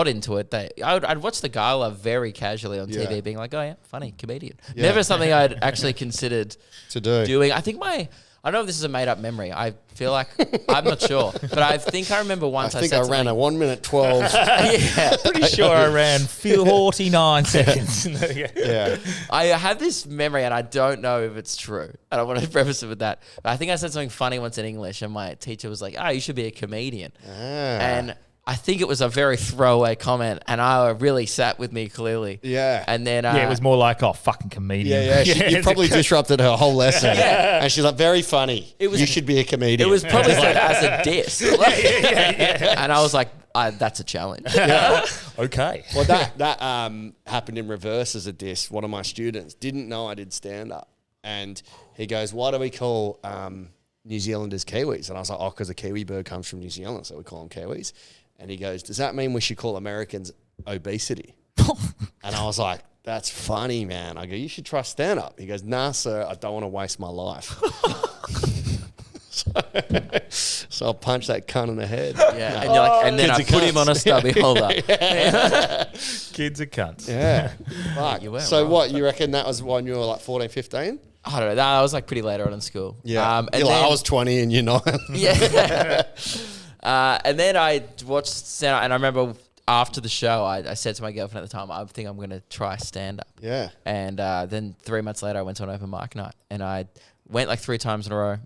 into it. I'd watch The Gala very casually on TV, being like, oh yeah, funny, comedian. Yeah. Never something I'd actually considered doing. I think I don't know if this is a made-up memory. I feel like, I'm not sure. But I think I remember once I I ran a 1 minute 12. Yeah. Pretty sure I ran 49 seconds. Yeah. I have this memory, and I don't know if it's true. I don't want to preface it with that. But I think I said something funny once in English, and my teacher was like, oh, you should be a comedian. And I think it was a very throwaway comment, and I really sat with me clearly. Yeah. And then... it was more like, oh, fucking comedian. Yeah. You probably disrupted her whole lesson. Yeah. And she's like, very funny. You should be a comedian. It was probably said as a diss. And I was like, that's a challenge. Yeah. Okay. Well, that happened in reverse as a diss. One of my students didn't know I did stand-up. And he goes, why do we call New Zealanders Kiwis? And I was like, because a Kiwi bird comes from New Zealand, so we call them Kiwis. And he goes, does that mean we should call Americans obesity? And I was like, that's funny, man. I go, you should try stand-up. He goes, nah, sir, I don't want to waste my life. So I'll punch that cunt in the head. Yeah, and you're like, and then I put him on a stubby holder. Kids are cunts. Yeah. Fuck. So what, you reckon that was when you were like 14, 15? I don't know. That was like pretty later on in school. Yeah. And then, I was 20 and you're 9. Yeah. And then I watched stand-up, and I remember after the show, I said to my girlfriend at the time, I think I'm going to try stand-up. Yeah. And then 3 months later, I went to an open mic night, and I went like 3 times in a row.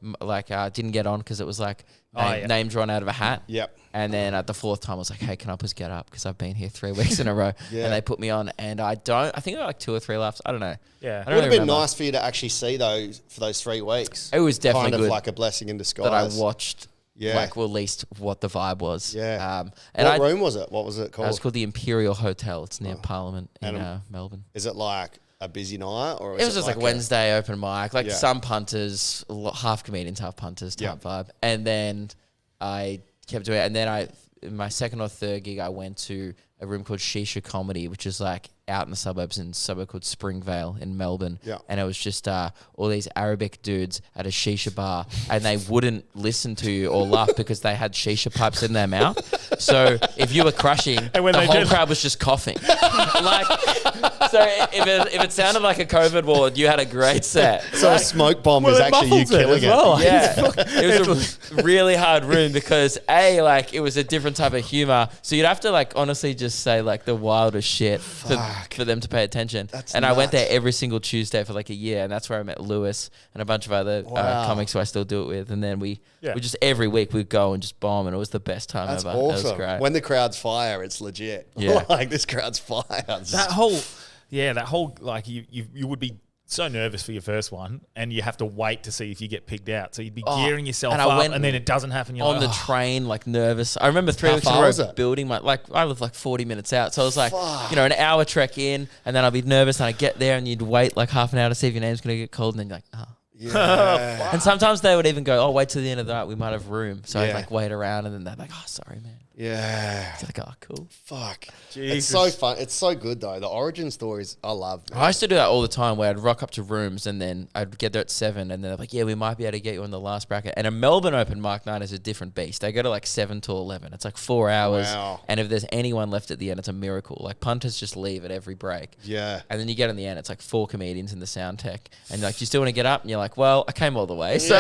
Didn't get on because it was like name drawn out of a hat. Yep. And then at the 4th time, I was like, hey, can I please get up? Because I've been here 3 weeks in a row. Yeah. And they put me on, and I think I got like 2 or 3 laughs. I don't know. Yeah. It would have been nice for you to actually see those for those 3 weeks. It was definitely kind of good like a blessing in disguise. that I watched. At least what the vibe was. Yeah. And what room was it? What was it called? It was called the Imperial Hotel. It's near Parliament in Melbourne. Is it like a busy night, or it was just like Wednesday open mic, some punters, half comedians, half punters type vibe. And then I kept doing it. And then in my second or third gig, I went to a room called Shisha Comedy, which is like out in the suburbs, in a suburb called Springvale in Melbourne. Yeah. And it was just all these Arabic dudes at a shisha bar, and they wouldn't listen to you or laugh because they had shisha pipes in their mouth. So if you were crushing, the whole crowd was just coughing. So if it sounded like a COVID ward, you had a great set. So a smoke bomb is actually you killing it. Well. Yeah. It was a really hard room because it was a different type of humor. So you'd have to honestly just say the wildest shit for them to pay attention. That's and nuts. I went there every single Tuesday for a year, and that's where I met Lewis and a bunch of other comics who I still do it with. And then we just every week we'd go and just bomb, and it was the best time That's ever. Awesome. It was great. When the crowd's fire, it's legit. Yeah. This crowd's fire. That whole you would be so nervous for your first one, and you have to wait to see if you get picked out. So you'd be gearing yourself up, and then it doesn't happen. You're on the train, nervous. I remember 3 weeks in a row building my I live 40 minutes out, so I was an hour trek in, and then I'd be nervous, and I get there, and you'd wait half an hour to see if your name's gonna get called, and then you're like, oh. Yeah. And sometimes they would even go, wait till the end of the night, we might have room. So I'd wait around, and then they're like, oh, sorry, man. Yeah. It's like, oh, cool. Fuck. Jesus. It's so fun. It's so good, though. The origin stories, I love. Man. I used to do that all the time where I'd rock up to rooms and then I'd get there at 7 and then they're like, yeah, we might be able to get you on the last bracket. And a Melbourne open mic night is a different beast. They go to 7 to 11. It's 4 hours. Wow. And if there's anyone left at the end, it's a miracle. Punters just leave at every break. Yeah. And then you get in the end, it's 4 comedians in the sound tech. And you're like, do you still want to get up? And you're like, well, I came all the way. So.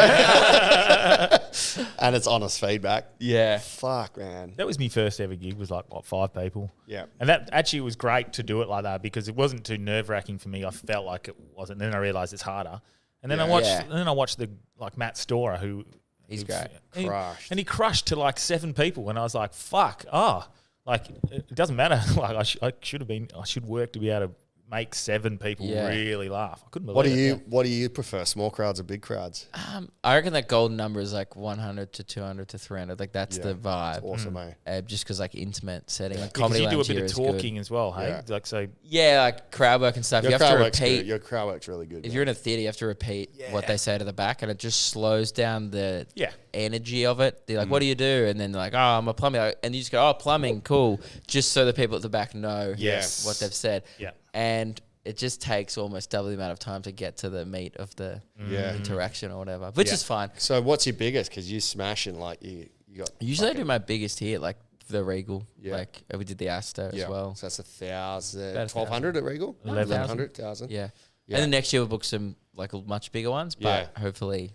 And it's honest feedback. Yeah. Fuck, man. That was my first ever gig, was 5 people. Yeah. And that actually was great to do it like that because it wasn't too nerve-wracking for me. I felt like it wasn't. Then I realised it's harder. And then I watched the Matt Storer who he's great. Crushed. And he crushed to 7 people and I was like, fuck, it doesn't matter. I should work to be able to make 7 people really laugh. I couldn't believe What do you prefer, small crowds or big crowds? I reckon that golden number is like 100 to 200 to 300. Like that's the vibe. It's awesome, mate. Just because like intimate setting, like because comedy you do a lounge bit here of is talking good. as well, hey? Yeah. Like so. Yeah, like crowd work and stuff. Your You have to crowd work's repeat. good. Your crowd work's really good. If you're in a theater, you have to repeat what they say to the back, and it just slows down the energy of it. They're like, "What do you do?" And then they're like, "Oh, I'm a plumber," and you just go, "Oh, plumbing, cool," just so the people at the back know what they've said. Yeah, and it just takes almost double the amount of time to get to the meat of the interaction or whatever, which is fine. So what's your biggest? Because you smashing like you got. Usually I do my biggest here, like the Regal. Like we did the Astor as well. So that's 1,000, About 1,200 at Regal. 1,100. Yeah. And then next year we'll book some like much bigger ones, but hopefully.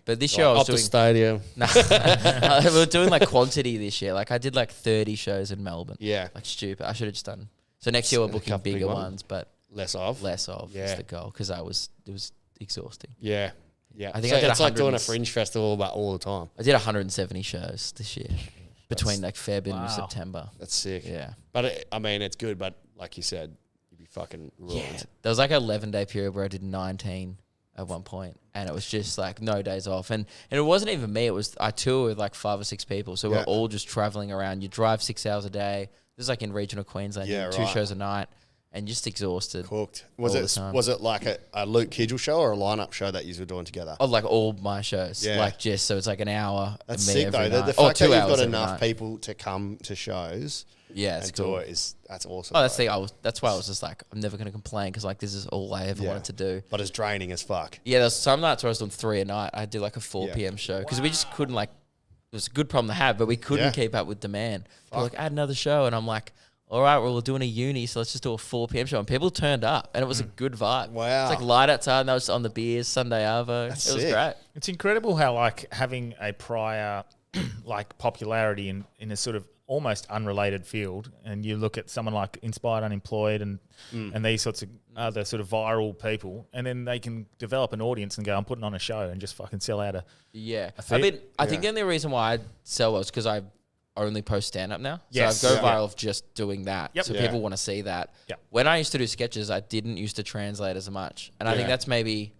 But this year I was doing stadium. we were doing like quantity this year. Like I did like 30 shows in Melbourne. Yeah. Like stupid. I should have just done. So next year we're booking bigger ones, but less of is the goal because it was exhausting. Yeah. I think I did it's like doing a fringe festival about all the time. I did 170 shows this year between like Feb and September. That's sick. Yeah. But it's good. But like you said, you'd be fucking ruined. Yeah. There was like an 11-day period where I did 19 at one point, and it was just like no days off. And it wasn't even me. It was I toured with like 5 or 6 people, so we're all just traveling around. You drive 6 hours a day. This is like in regional Queensland. Yeah, 2 shows a night, and just exhausted. Cooked. Was it like a Luke Kidgell show or a lineup show that you were doing together? Oh, like all my shows. Yeah. Like just so it's like an hour. That's of me sick though. every The night. fact that 2 you've hours got every enough night. people to come to shows. Yeah, it's cool. That's awesome. Oh, that's why I was just like, I'm never going to complain because like this is all I ever wanted to do. But it's draining as fuck. Yeah, there's some nights where I was doing 3 a night. I did like a 4 p.m. show because we just couldn't like. It was a good problem to have, but we couldn't keep up with demand. People like add another show, and I'm like, all right, well, we're doing a uni, so let's just do a 4 p.m. show. And people turned up, and it was a good vibe. Wow. It's like light outside, and they was on the beers, Sunday Arvo. That's it was sick. great. it's incredible how like having a prior like popularity in a sort of almost unrelated field, and you look at someone like Inspired Unemployed and these sorts of other sort of viral people, and then they can develop an audience and go, I'm putting on a show and just fucking sell out a I mean, I think the only reason why I sell was because I only post stand up now. So I go viral of just doing that. So people want to see that. When I used to do sketches, I didn't used to translate as much, and I think that's maybe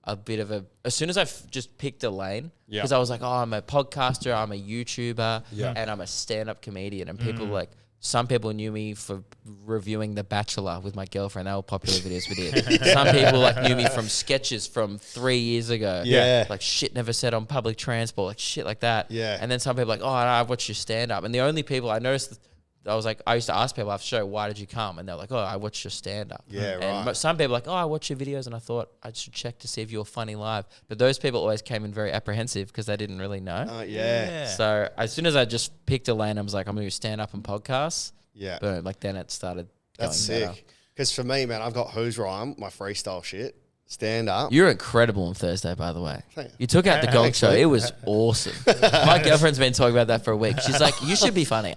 a bit of as soon as I just picked a lane, because I was like, oh, I'm a podcaster, I'm a YouTuber, and I'm a stand-up comedian. And people some people knew me for reviewing The Bachelor with my girlfriend. They were popular videos we did. Some people knew me from sketches from 3 years ago. Yeah. Like shit never said on public transport, like shit like that. Yeah. And then some people like, oh, I watched your stand-up. And the only people I noticed... I was like, I used to ask people after the show, why did you come? And they're like, oh, I watched your stand-up. Yeah, and right. some people are like, oh, I watch your videos, and I thought I should check to see if you were funny live. But those people always came in very apprehensive because they didn't really know. So as soon as I just picked a lane, I was like, I'm going to do stand-up and podcasts. Yeah. Boom. Like then it started That's going sick. Because for me, man, I've got Who's Rhyme, my freestyle shit, stand up. You're incredible on Thursday, by the way. Thank you. You took out the Gold Show. It was awesome. My girlfriend's been talking about that for a week. She's like, you should be funny.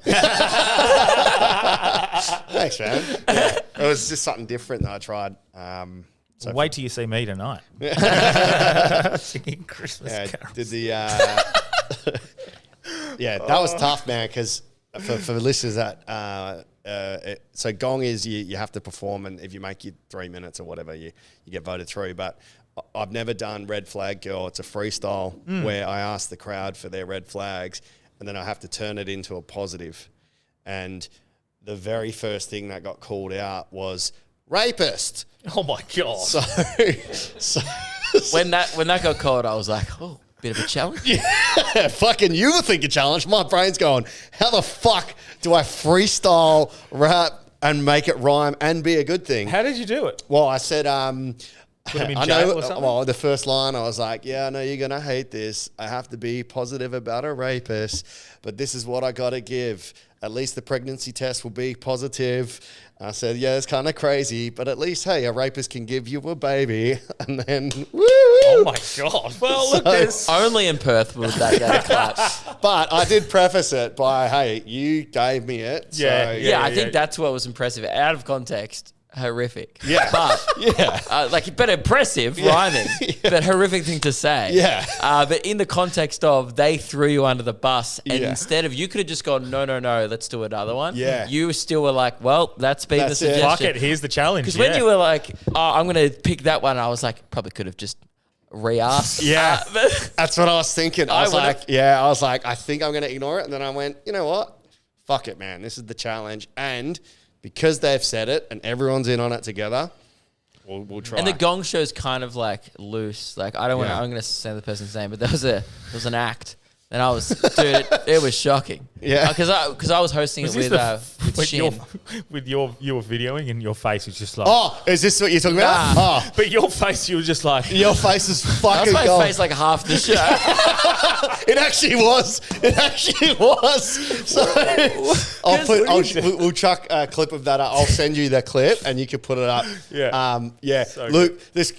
Thanks, man. Yeah. It was just something different that I tried. So wait till you see me tonight. Singing Christmas carols. Did the that was tough, man, because for the listeners that so gong is you have to perform, and if you make your 3 minutes or whatever, you get voted through. But I've never done Red Flag Girl. It's a freestyle where I ask the crowd for their red flags, and then I have to turn it into a positive. And the very first thing that got called out was rapist. Oh my God. So when that got called, I was like, oh, bit of a challenge. Yeah, fucking you would think a challenge. My brain's going, how the fuck do I freestyle rap and make it rhyme and be a good thing? How did you do it? Well, I said, Put him in I jail know. or something? Well, the first line, I was like, yeah, I know you're gonna hate this. I have to be positive about a rapist, but this is what I gotta give. At least the pregnancy test will be positive. I said, yeah, it's kind of crazy, but at least, hey, a rapist can give you a baby. And then, woo! Oh my God. Well, look, this. Only in Perth would that get a clap. But I did preface it by, hey, you gave me it. Yeah, So, Yeah, I think that's what was impressive. Out of context, horrific. Yeah. But but impressive rhyming, but horrific thing to say. Yeah. But in the context of they threw you under the bus, and instead of you could have just gone no, let's do another one. Yeah. You still were like, well, that's been the suggestion. Fuck it, here's the challenge. Because when you were like, oh, I'm going to pick that one, I was like, probably could have just re-asked. Yeah. That's what I was thinking. I was like, I think I'm going to ignore it. And then I went, you know what? Fuck it, man. This is the challenge. And because they've said it and everyone's in on it together, we'll try. And the Gong Show's kind of like loose. Like, I don't want to, I'm going to say the person's name, but there was an act. And I was, dude, it was shocking. Yeah. Because I was hosting it with Shin. You were videoing and your face was just like... Oh, is this what you're talking about? Oh. But your face, you were just like... Your face is fucking That's my gold. face like half the show. It actually was. So we'll chuck a clip of that up. I'll send you the clip and you can put it up. Yeah. So Luke, do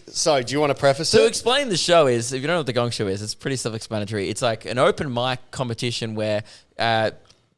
you want to preface it? To explain the show is, if you don't know what the Gong Show is, it's pretty self-explanatory. It's like an open mic competition where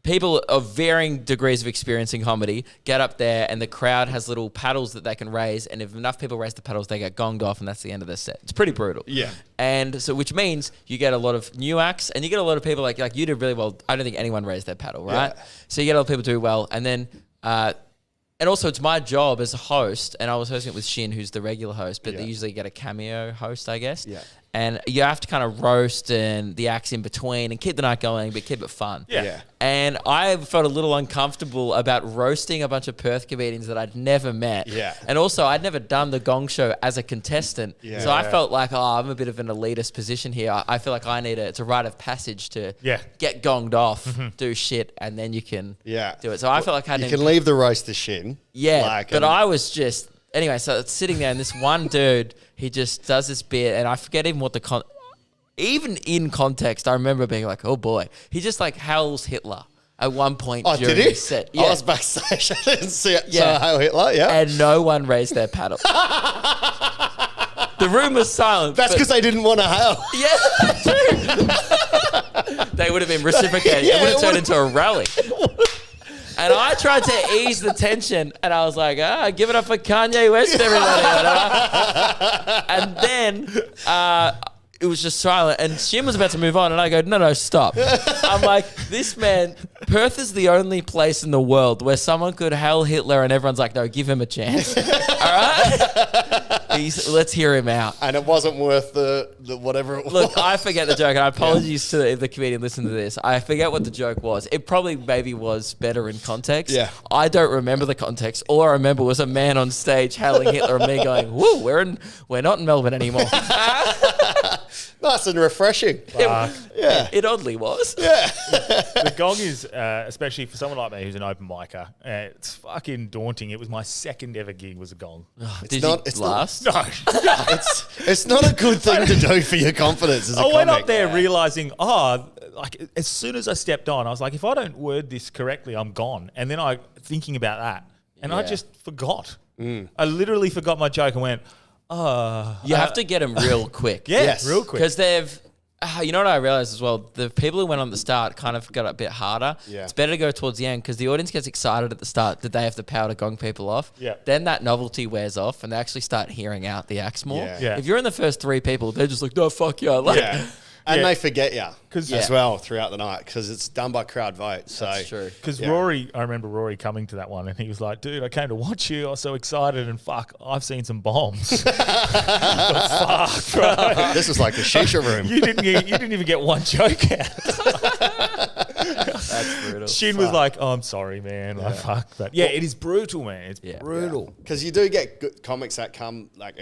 people of varying degrees of experience in comedy get up there and the crowd has little paddles that they can raise, and if enough people raise the paddles, they get gonged off, and that's the end of their set. It's pretty brutal. Yeah. And so, which means you get a lot of new acts, and you get a lot of people like you did really well. I don't think anyone raised their paddle, right? Yeah. So you get a lot of people do well, and then and also it's my job as a host, and I was hosting it with Shin, who's the regular host, but they usually get a cameo host, I guess. Yeah. And you have to kind of roast and the acts in between and keep the night going, but keep it fun. Yeah. And I felt a little uncomfortable about roasting a bunch of Perth comedians that I'd never met. Yeah. And also, I'd never done the Gong Show as a contestant. Yeah. So I felt like, I'm a bit of an elitist position here. I feel like it's a rite of passage to get gonged off, do shit, and then you can do it. So I felt like you can leave the roast to Shin. Yeah. But I was just... Anyway, so it's sitting there, and this one dude, he just does this bit, and I forget even what even in context, I remember being like, oh boy. He just like howls Hitler at one point during the set. Yeah. I was backstage. I didn't see it. Yeah. So hail Hitler, And no one raised their paddle. The room was silent. That's because they didn't want to hail. Yeah, true. They would have been reciprocating. It would have turned into a rally. And I tried to ease the tension, and I was like, give it up for Kanye West, everybody. And then it was just silent, and Shin was about to move on, and I go, no, stop. I'm like, this man, Perth is the only place in the world where someone could hail Hitler, and everyone's like, no, give him a chance. All right? Let's hear him out. And it wasn't worth the whatever it was. Look, I forget the joke, and I apologize to if the comedian listened to this. I forget what the joke was. It probably maybe was better in context. Yeah. I don't remember the context. All I remember was a man on stage hailing Hitler and me going, woo, we're not in Melbourne anymore. Nice and refreshing. It oddly was. Yeah. The Gong is, especially for someone like me who's an open micer, it's fucking daunting. It was my second ever gig was a Gong. Did you last? No. It's not a good thing to do for your confidence as a comic. I went up there realizing, like as soon as I stepped on, I was like, if I don't word this correctly, I'm gone. And then thinking about that, and I just forgot. I literally forgot my joke and went, you have to get them real quick. Real quick. Because they've... you know what I realized as well? The people who went on the start kind of got a bit harder. Yeah. It's better to go towards the end because the audience gets excited at the start that they have the power to gong people off. Yeah. Then that novelty wears off and they actually start hearing out the acts more. Yeah. If you're in the first three people, they're just like, no, fuck you. Like, And they forget you as well throughout the night because it's done by crowd vote. So that's true. Because Rory, I remember Rory coming to that one and he was like, dude, I came to watch you. I was so excited and fuck, I've seen some bombs. Fuck, bro. This was like the shisha room. You didn't even get one joke out. That's brutal. Shin was like, oh, I'm sorry, man. Like, fuck. But it is brutal, man. It's brutal. Because you do get good comics that come, like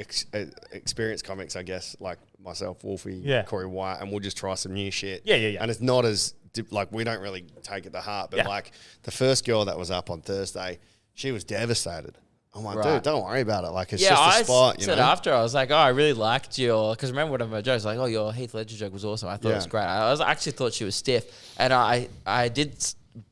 experienced comics, I guess, like myself, Wolfie, Corey White, and we'll just try some new shit. Yeah. And it's not as, like, we don't really take it to heart. But, like, the first girl that was up on Thursday, she was devastated. I'm like, dude, don't worry about it. Like, it's just a spot, you know? I said after, I was like, I really liked you. Because remember one of my jokes, like, your Heath Ledger joke was awesome. I thought it was great. I actually thought she was stiff. And I did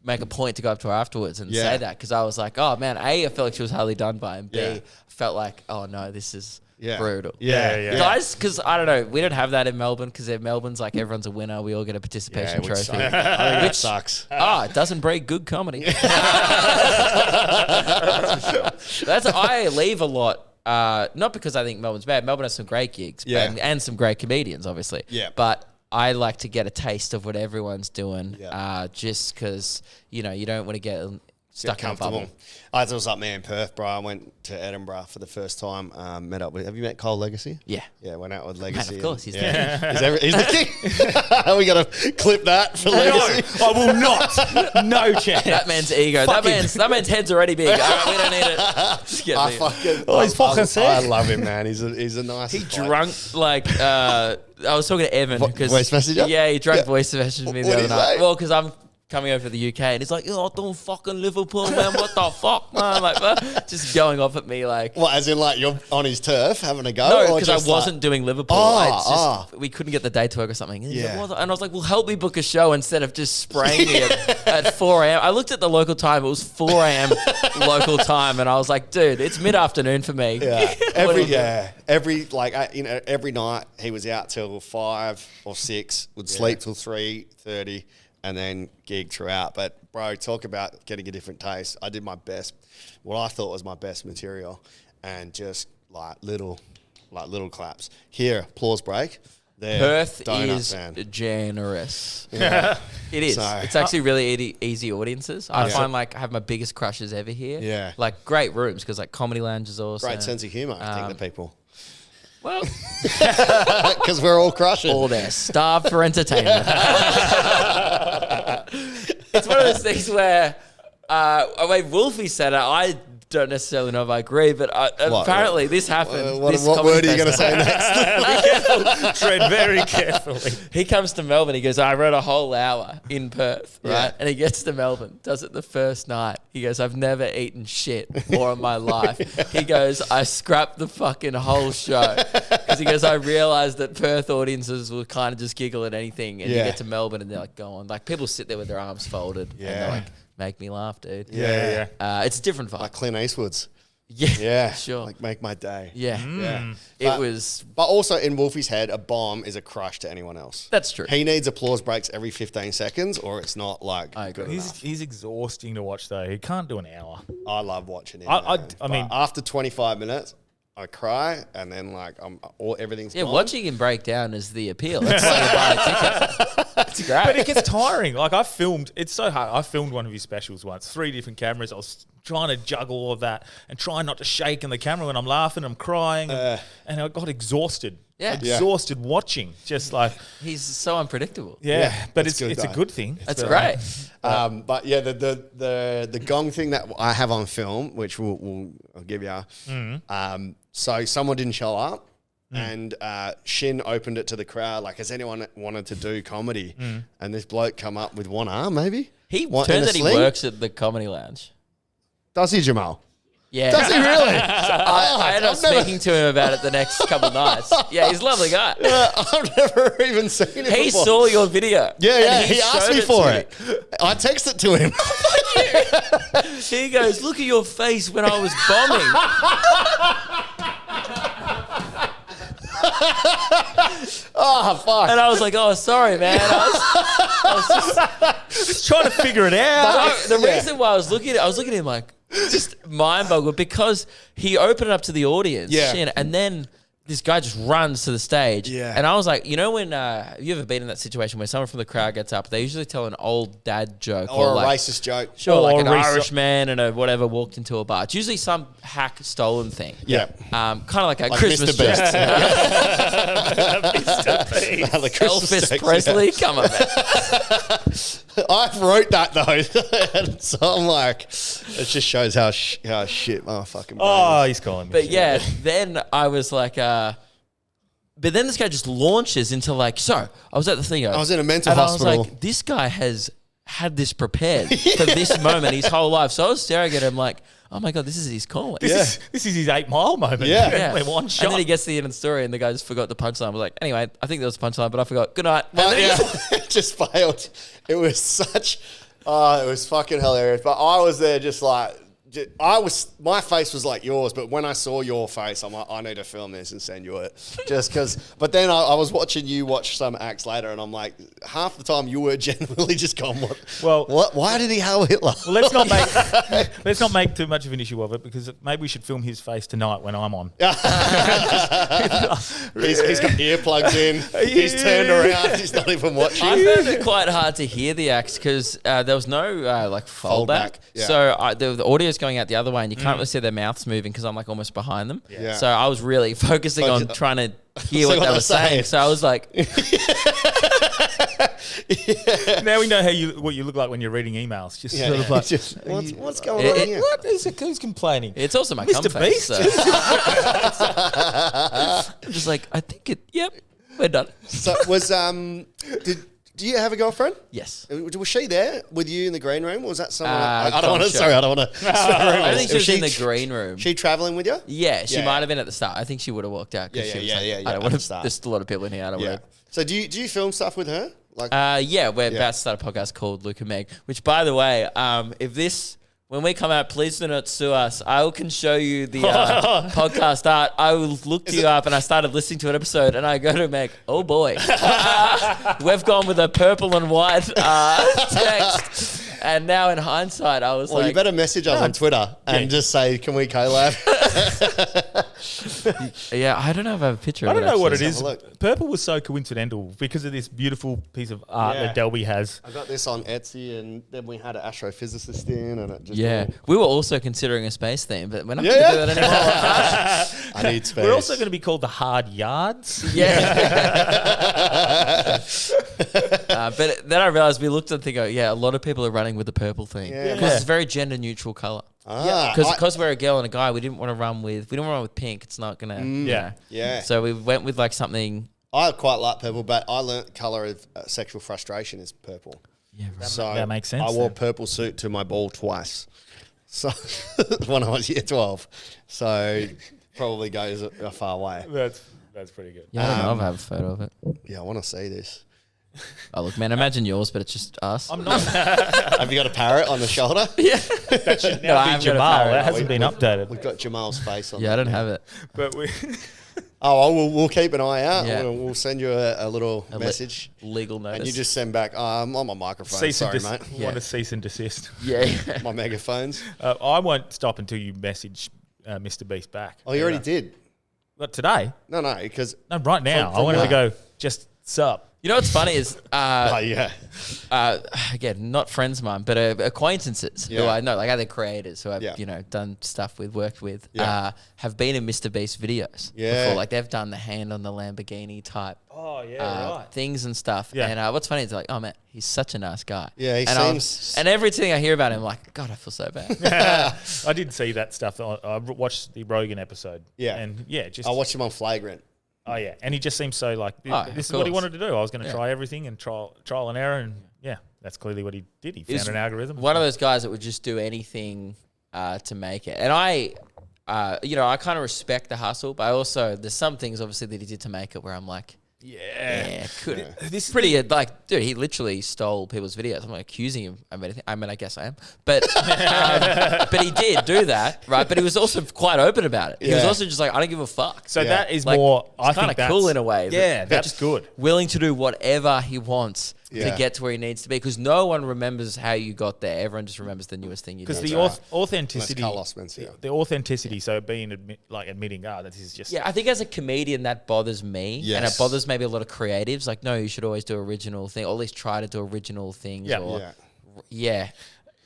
make a point to go up to her afterwards and say that. Because I was like, oh, man, A, I felt like she was hardly done by. And B, I felt like, oh, no, this is... brutal. Yeah. Guys, because I don't know, we don't have that in Melbourne because Melbourne's like everyone's a winner. We all get a participation trophy. Which sucks. It doesn't break good comedy. I leave a lot. Not because I think Melbourne's bad. Melbourne has some great gigs, and some great comedians, obviously. Yeah. But I like to get a taste of what everyone's doing, just because you don't want to get stuck in a bubble. I was up there in Perth, bro. I went to Edinburgh for the first time. Met up with. Have you met Cole Legacy? Yeah. Yeah, went out with Legacy. Man, of course, he's he's the king. We got to clip that for Legacy. No, I will not. No chance. That man's ego. That man's head's already big. All right, we don't need it. Just get he's fucking sick. I love him, man. He's a nice. He drunk like. I was talking to Evan because voice messenger. Yeah, he drunk voice messaged me the other night. Say? Well, because I'm coming over to the UK and he's like, "Oh, don't fucking Liverpool, man. What the fuck, man?" Like, just going off at me like. What, as in like you're on his turf having a go? No, because I wasn't doing Liverpool. We couldn't get the day to work or something. And yeah. And I was like, "Well, help me book a show instead of just spraying me at 4 a.m." I looked at the local time. It was 4 a.m. local time, and I was like, "Dude, it's mid-afternoon for me." Yeah. Every night he was out till 5 or 6. Would sleep till 3:30. And then gig throughout. But, bro, talk about getting a different taste. I did my best, what I thought was my best material, and just little claps. Here, applause break. There, Perth donuts, is man. Generous. Yeah. It is. So, it's actually really easy audiences. I find I have my biggest crushes ever here. Yeah. Like great rooms because Comedy Lounge is awesome. Great sense of humour, I think, the people. Well, because we're all crushing. All there, starved for entertainment. It's one of those things where, Wolfie said it, I don't necessarily know if I agree, but apparently this happened. What word are you going to say next? Be careful. Tread very carefully. He comes to Melbourne. He goes, I wrote a whole hour in Perth, right? And he gets to Melbourne, does it the first night. He goes, I've never eaten shit more in my life. He goes, I scrapped the fucking whole show. Because he goes, I realised that Perth audiences will kind of just giggle at anything. And you get to Melbourne and they're like, go on. Like people sit there with their arms folded. And they're like, make me laugh, dude. Yeah. It's a different vibe. Like Clint Eastwood's. Yeah, sure. Like make my day. Yeah. But also in Wolfie's head, a bomb is a crush to anyone else. That's true. He needs applause breaks every 15 seconds or it's not like I agree. He's exhausting to watch though. He can't do an hour. I love watching him. I mean, after 25 minutes, I cry and then everything's gone. Watching him break down is the appeal. It's like you buy a ticket. It's great. But it gets tiring. Like it's so hard. I filmed one of his specials once, 3 different cameras. I was trying to juggle all of that and trying not to shake in the camera when I'm laughing, I'm crying. And I got exhausted. Yeah. Exhausted watching. Just like he's so unpredictable. Yeah. But it's a good thing. That's great. But yeah, the gong thing that I have on film, which I'll give you. So someone didn't show up. And Shin opened it to the crowd, like, has anyone wanted to do comedy? And this bloke come up with one arm, maybe? He turns out he works at the Comedy Lounge. Does he, Jehmal? Yeah. Does he really? I ended up speaking to him about it the next couple of nights. Yeah, he's a lovely guy. I've never even seen him before. He saw your video. Yeah. He asked me for it. I texted to him. He goes, look at your face when I was bombing. Oh, fuck. And I was like, oh, sorry, man. I was just trying to figure it out. The reason why I was looking at him like, just mind boggled because he opened it up to the audience. Yeah. And then this guy just runs to the stage. Yeah. And I was like, when have you ever been in that situation where someone from the crowd gets up, they usually tell an old dad joke. Or a racist joke. Sure, like an Irishman and a whatever walked into a bar. It's usually some hack stolen thing. Yeah. Kind of like a Christmas Mr. Beast. Elvis Presley, come on, man. I wrote that though. And so I'm like, it just shows how shit my fucking brain is. He's calling me. But yeah, then I was like, but then this guy just launches into like, so I was at the thing. I was in a mental hospital. I was like, this guy has had this prepared for this moment his whole life. So I was staring at him like, oh my God, this is his calling. This is his 8 Mile moment. Yeah. One shot. And then he gets to the end of the story and the guy just forgot the punchline. I was like, anyway, I think there was a punchline, but I forgot. Good night. It just failed. It was it was fucking hilarious. But I was there just like my face was like yours, but when I saw your face, I'm like, I need to film this and send you it, just because. But then I was watching you watch some acts later, and I'm like, half the time you were genuinely just gone, what? Why did he hail Hitler? Well, let's not make too much of an issue of it, because maybe we should film his face tonight when I'm on. He's got earplugs in. He's turned around. He's not even watching. I found it quite hard to hear the acts because there was no fold back. Yeah. So the audio's going out the other way, and you can't really see their mouths moving because I'm like almost behind them. Yeah. So I was really focusing on trying to hear what they were saying. So I was like, now we know what you look like when you're reading emails. Just sort of like, what's going on here? Who's complaining? it's also my Mr. cum face, Beast. so. I'm just like, I think yep, we're done. So do you have a girlfriend? Yes. Was she there with you in the green room? Or was that someone? I don't want to. Sorry, I don't want to. I think she was in the green room. She traveling with you? Yeah, she Yeah. might have been at the start. I think she would have walked out. Yeah. I don't want to. There's a lot of people in here. I don't want to. So do you film stuff with her? Like, yeah, we're about to start a podcast called Luke and Meg, which, by the way, when we come out, please do not sue us. I can show you the podcast art. I looked you up and I started listening to an episode and I go to Meg, oh boy. We've gone with a purple and white text. And now in hindsight, I was well, you better message us on Twitter and just say, can we collab? Yeah, I don't know if I have a picture of it. I don't know what it Let's is. Purple was so coincidental because of this beautiful piece of art that Delby has. I got this on Etsy, and then we had an astrophysicist in, and it just we were also considering a space theme, but we're not going to do that anymore. I need space. We're also going to be called the Hard Yards. Yeah. But then I realized we looked and think, a lot of people are running with the purple thing because it's a very gender neutral color. Because we're a girl and a guy, we didn't want to run with pink. It's not gonna. Yeah. So we went with like something. I quite like purple, but I learnt colour of sexual frustration is purple. Yeah, right. So that makes sense. I wore a purple suit to my ball twice. So when I was year 12. So probably goes a far way. That's pretty good. Yeah, I don't know if I have a photo of it. Yeah, I want to see this. Oh look, man, imagine yours, but it's just us. I'm not. Have you got a parrot on the shoulder? Yeah, That should now be Jehmal. That hasn't been updated. We've got Jehmal's face on. Yeah, I don't have it. But we. We'll keep an eye out. Yeah. We'll send you a little message. Legal notice. And you just send back, I'm on my microphone. Sorry, mate. Want to cease and desist. Yeah. My megaphones. I won't stop until you message Mr. Beast back. Oh, you already did? But today? No, because... No, right now. I wanted to go, just sup. You know what's funny is, yeah. Again, not friends of mine, but acquaintances who I know, like other creators who I've done stuff with, worked with, have been in Mr. Beast videos before. Like they've done the hand on the Lamborghini type. Oh yeah, right. Things and stuff. Yeah. And what's funny is like, oh man, he's such a nice guy. Yeah, he seems. And everything I hear about him, I'm like, God, I feel so bad. I did see that stuff. I watched the Rogan episode. Yeah, and just I watched him on Flagrant. Oh yeah, and he just seems so like this is what he wanted to do. I was going to try everything and trial and error, and that's clearly what he did. He found an algorithm. One of those guys that would just do anything to make it, and I kind of respect the hustle, but I also there's some things obviously that he did to make it where I'm like, could this is pretty like, dude, he literally stole people's videos. I'm not accusing him of anything. I mean, I guess I am, but but he did do that, right? But he was also quite open about it. He was also just like, I don't give a fuck. So that is like, more. I think kind of cool in a way. Yeah, that's good. Willing to do whatever he wants to get to where he needs to be, because no one remembers how you got there. Everyone just remembers the newest thing you did. Because the authenticity, the authenticity. So being admitting, this is just. Yeah, I think as a comedian that bothers me, and it bothers maybe a lot of creatives. Like, no, you should always do original thing, or at least try to do original things.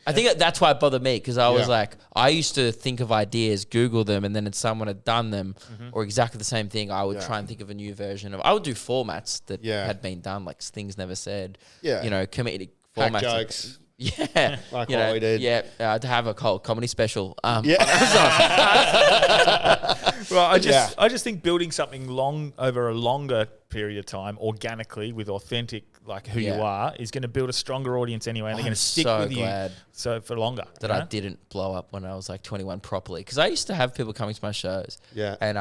I think that's why it bothered me, because I was like, I used to think of ideas, Google them, and then if someone had done them or exactly the same thing, I would try and think of a new version of. I would do formats that had been done, like things never said. Yeah, comedic formats. Jokes. Yeah, like what we did. Yeah, to have a comedy special. Well, I just think building something over a longer period of time, organically with authentic, like who you are, is going to build a stronger audience anyway, and they're going to stick with you. So for longer. That I didn't blow up when I was like 21 properly, because I used to have people coming to my shows. Yeah, and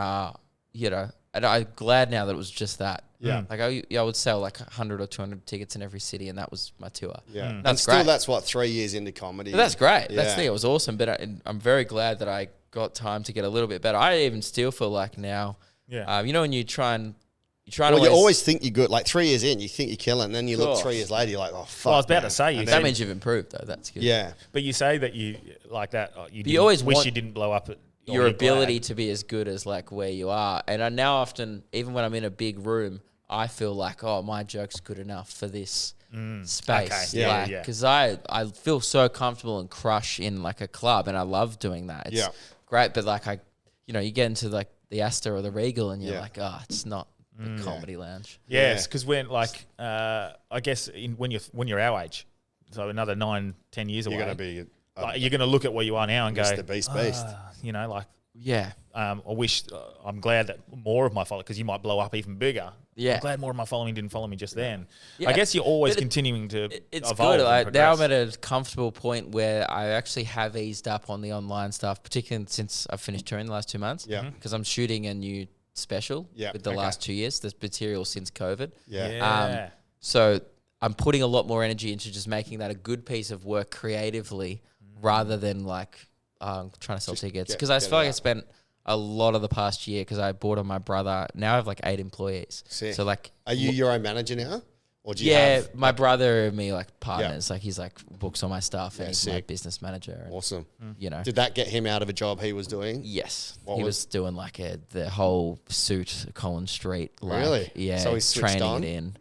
And I'm glad now that it was just that. Yeah. Like I would sell like 100 or 200 tickets in every city, and that was my tour. Yeah. That's and still, great. that's what 3 years into comedy. But that's great. Yeah. That's the thing. It was awesome. But I'm very glad that I got time to get a little bit better. I even still feel like now, you know, when you try well, you always think you're good. Like 3 years in, you think you're killing, and then you look 3 years later, you're like, oh, fuck. Well, I was about to say, that means you've improved, though. That's good. Yeah. But you say that you like that. You always wish want you didn't blow up at your ability to be as good as like where you are. And I now often, even when I'm in a big room, I feel like, oh, my joke's good enough for this space. Okay. Yeah. Because I feel so comfortable and crush in like a club, and I love doing that. It's great, but like you get into like the Astor or the Regal, and you're like, oh, it's not the comedy lounge. Yes, because when like I guess when you're our age, so another 9-10 years away, You're going to be... you're going to look at where you are now and go, Mr. Beast. You know, like... Yeah. I wish... I'm glad that more of my following... Because you might blow up even bigger. Yeah. I'm glad more of my following didn't follow me just then. Yeah. I guess you're always continuing to It's evolve. good. And Now I'm progress. at a comfortable point where I actually have eased up on the online stuff, particularly since I've finished touring the last 2 months. Yeah. Because I'm shooting a new special with the last 2 years. There's material since COVID. Yeah. So I'm putting a lot more energy into just making that a good piece of work creatively rather than like trying to sell tickets. Because I feel like I spent a lot of the past year because I bought on my brother. Now I have like 8 employees. Sick. So like... Are you your own manager now? Or do you have... my brother and me like partners. Like he's like books all my stuff and he's sick. my business manager. And, Awesome. You know. Did that get him out of a job he was doing? Yes. What He was- was doing like the whole suit, Collins Street. Like, Really? Yeah. So he's switched training on? it in.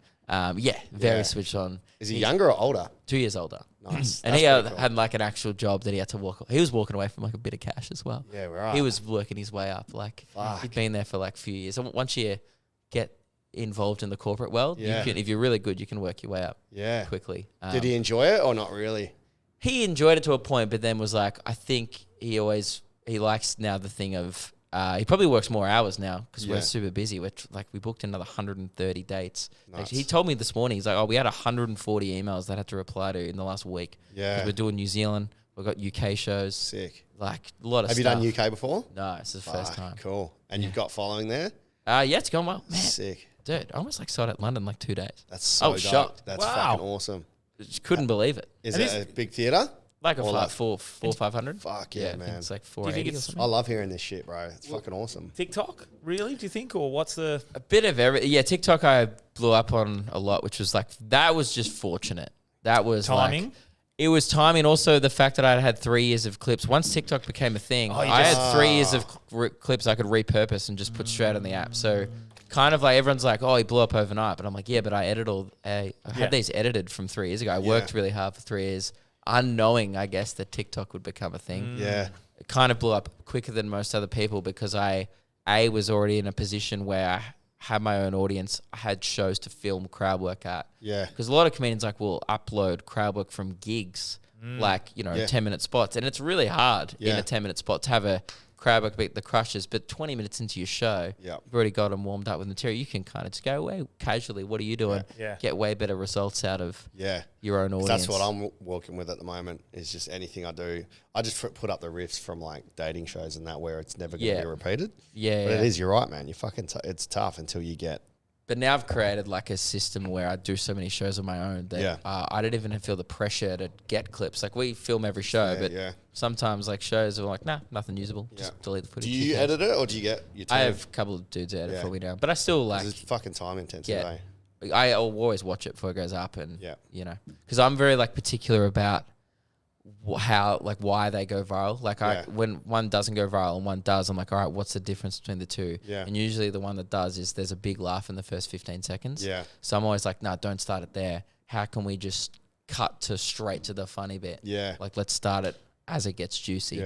Very switched on. Is he younger or older? 2 years older. Nice. And That's he pretty cool. had like an actual job that he had to walk. He was walking away from like a bit of cash as well. Yeah, right. He was working his way up. Like he'd been there for like a few years. And once you get involved in the corporate world, you can, if you're really good, you can work your way up quickly. Did he enjoy it or not really? He enjoyed it to a point, but then was like, I think he likes now the thing of, he probably works more hours now because we're super busy. We booked another 130 dates. Nice. He told me this morning, he's like, we had 140 emails that I had to reply to in the last week. Yeah. 'Cause we're doing New Zealand. We've got UK shows. Sick. Like a lot of Have stuff. you done UK before? No, it's the first time. Cool. And you've got following there? Yeah, it's gone well. Man, Sick. dude, I almost like sold out London like 2 days. That's so was dope. shocked. That's Wow. fucking awesome. Just couldn't believe it. Is it a big theatre? Like a Or like- 500. Fuck yeah, I think man. it's like you 480 think or it's- something. I love hearing this shit, bro. It's fucking awesome. TikTok, really? Do you think, or what's the? A bit of every. Yeah, TikTok I blew up on a lot, which was like, that was just fortunate. That was Timing? Like, it was timing. Also, the fact that I had 3 years of clips. Once TikTok became a thing, I had 3 years of clips I could repurpose and just put straight on the app. So kind of like everyone's like, oh, he blew up overnight. But I'm like, yeah, but I had these edited from 3 years ago. I worked really hard for 3 years, unknowing, I guess, that TikTok would become a thing. Yeah. It kind of blew up quicker than most other people because I was already in a position where I had my own audience. I had shows to film crowd work at. Yeah. Because a lot of comedians will upload crowd work from gigs, 10-minute spots. And it's really hard in a 10-minute spot to have a crowd work beat the crushes. But 20 minutes into your show, you've already got them warmed up with material. You can kind of just go away casually. What are you doing? Yeah. Get way better results out of your own audience. That's what I'm working with at the moment, is just anything I do. I just put up the riffs from like dating shows and that where it's never going to be repeated. Yeah. But it is, you're right, man. You fucking, it's tough until you get. But now I've created like a system where I do so many shows on my own that I don't even feel the pressure to get clips. Like we film every show, but sometimes like shows are like, nah, nothing usable. Just delete the footage. Do you edit it or do you get your team? I have a couple of dudes edit for me now, but I still like. It's fucking time intensive. I'll always watch it before it goes up, and you know, because I'm very like particular about how like why they go viral. Like when one doesn't go viral and one does, I'm like, all right, what's the difference between the two? And usually the one that does is there's a big laugh in the first 15 seconds. So I'm always like, nah, don't start it there. How can we just cut to straight to the funny bit? Like let's start it as it gets juicy.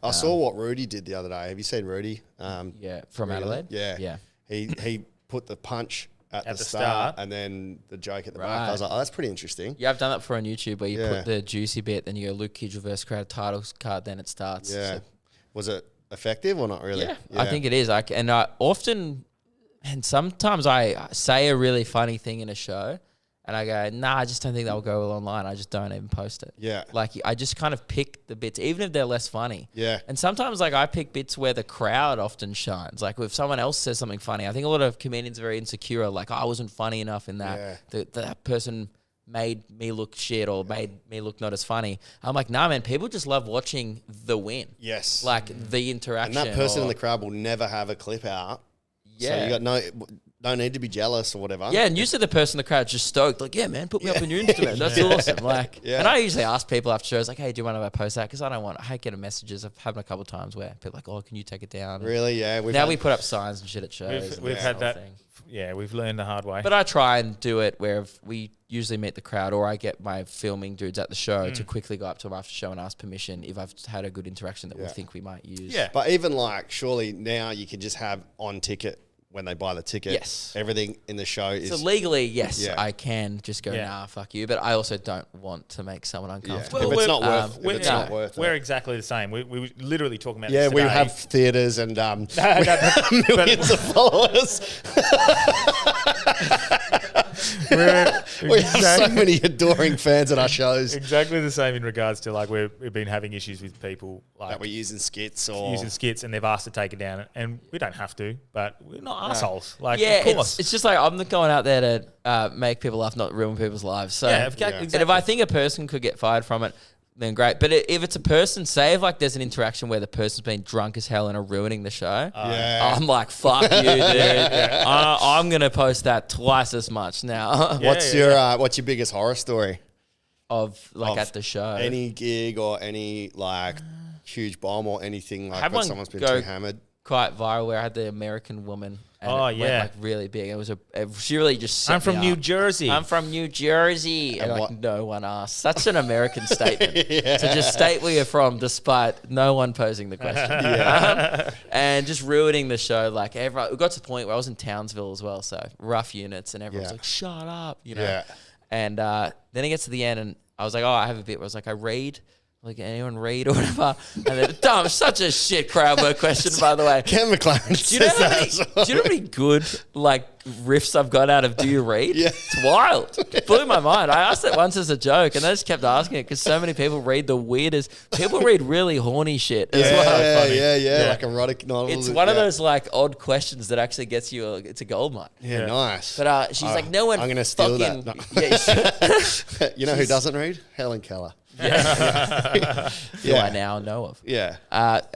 I saw what Rudy did the other day. Have you seen Rudy? From Adelaide. Yeah. He put the punch at the start and then the joke at the back. I was like, oh, that's pretty interesting. Yeah, I've done that for on YouTube where you put the juicy bit, then you go Luke Kidgell versus crowd title card, then it starts. Yeah. So. Was it effective or not really? Yeah, I think it is. And sometimes I say a really funny thing in a show, And I go, nah, I just don't think they'll go well online. I just don't even post it. Yeah. Like, I just kind of pick the bits, even if they're less funny. Yeah. And sometimes, like, I pick bits where the crowd often shines. Like, if someone else says something funny, I think a lot of comedians are very insecure. Like, I wasn't funny enough in that. Yeah. That person made me look shit or made me look not as funny. I'm like, nah, man, people just love watching the win. Yes. Like, the interaction. And that person in the crowd will never have a clip out. Yeah. So you got no need to be jealous or whatever. Yeah, and usually the person in the crowd's just stoked. Like, yeah, man, put me up on your Instagram. That's awesome. Like, and I usually ask people after shows, like, hey, do you mind if I post that? Because I hate getting messages. I've had a couple of times where people are like, oh, can you take it down? Really? Yeah. Now we put up signs and shit at shows. We've had that. Yeah, we've learned the hard way. But I try and do it where we usually meet the crowd, or I get my filming dudes at the show to quickly go up to them after show and ask permission if I've had a good interaction that we think we might use. Yeah. But even like, surely now you can just have on ticket when they buy the ticket. Yes. Everything in the show is... So legally, yes, I can just go, Yeah. nah, fuck you. But I also don't want to make someone uncomfortable. If it's not worth it. We're exactly the same. We were literally talking about Yeah, this we today. have theatres and millions of followers. We have so many adoring fans at our shows. Exactly the same in regards to like we've been having issues with people like That we're using skits or... using skits and they've asked to take it down, and we don't have to, but we're not assholes. Like, Yeah, of course. it's just like I'm not going out there to make people laugh, not ruin people's lives. So, exactly. And if I think a person could get fired from it, then great. But if it's a person, say if like there's an interaction where the person's been drunk as hell and are ruining the show, I'm like, fuck you, dude. I'm going to post that twice as much now. What's your biggest horror story? Of at the show. Any gig or any like huge bomb or anything like that someone's been too hammered? Quite viral where I had the American woman. And Oh, it yeah. went, like really big. It was she really just set I'm from me New up. Jersey. I'm from New Jersey. And what- like no one asked. Such an American statement. To just state where you're from despite no one posing the question. And just ruining the show. Like everyone, it got to the point where I was in Townsville as well. So rough units and everyone's like, shut up. You know? Yeah. And then it gets to the end and I was like, oh, I have a bit where I was like, I read. Like, anyone read or whatever? And then, dumb, such a shit crowd work question, by the way. Ken McLaren Do you know how many good, like, riffs I've got out of Do You Read? Yeah. It's wild. It blew my mind. I asked it once as a joke, and I just kept asking it because so many people read the weirdest. People read really horny shit as well. Yeah, like erotic novels. It's one of those, like, odd questions that actually gets you, it's a gold mine. Yeah, nice. But she's like, no one I'm going to steal fucking... that. Yeah, You know who doesn't read? Helen Keller. who I now know of. Yeah.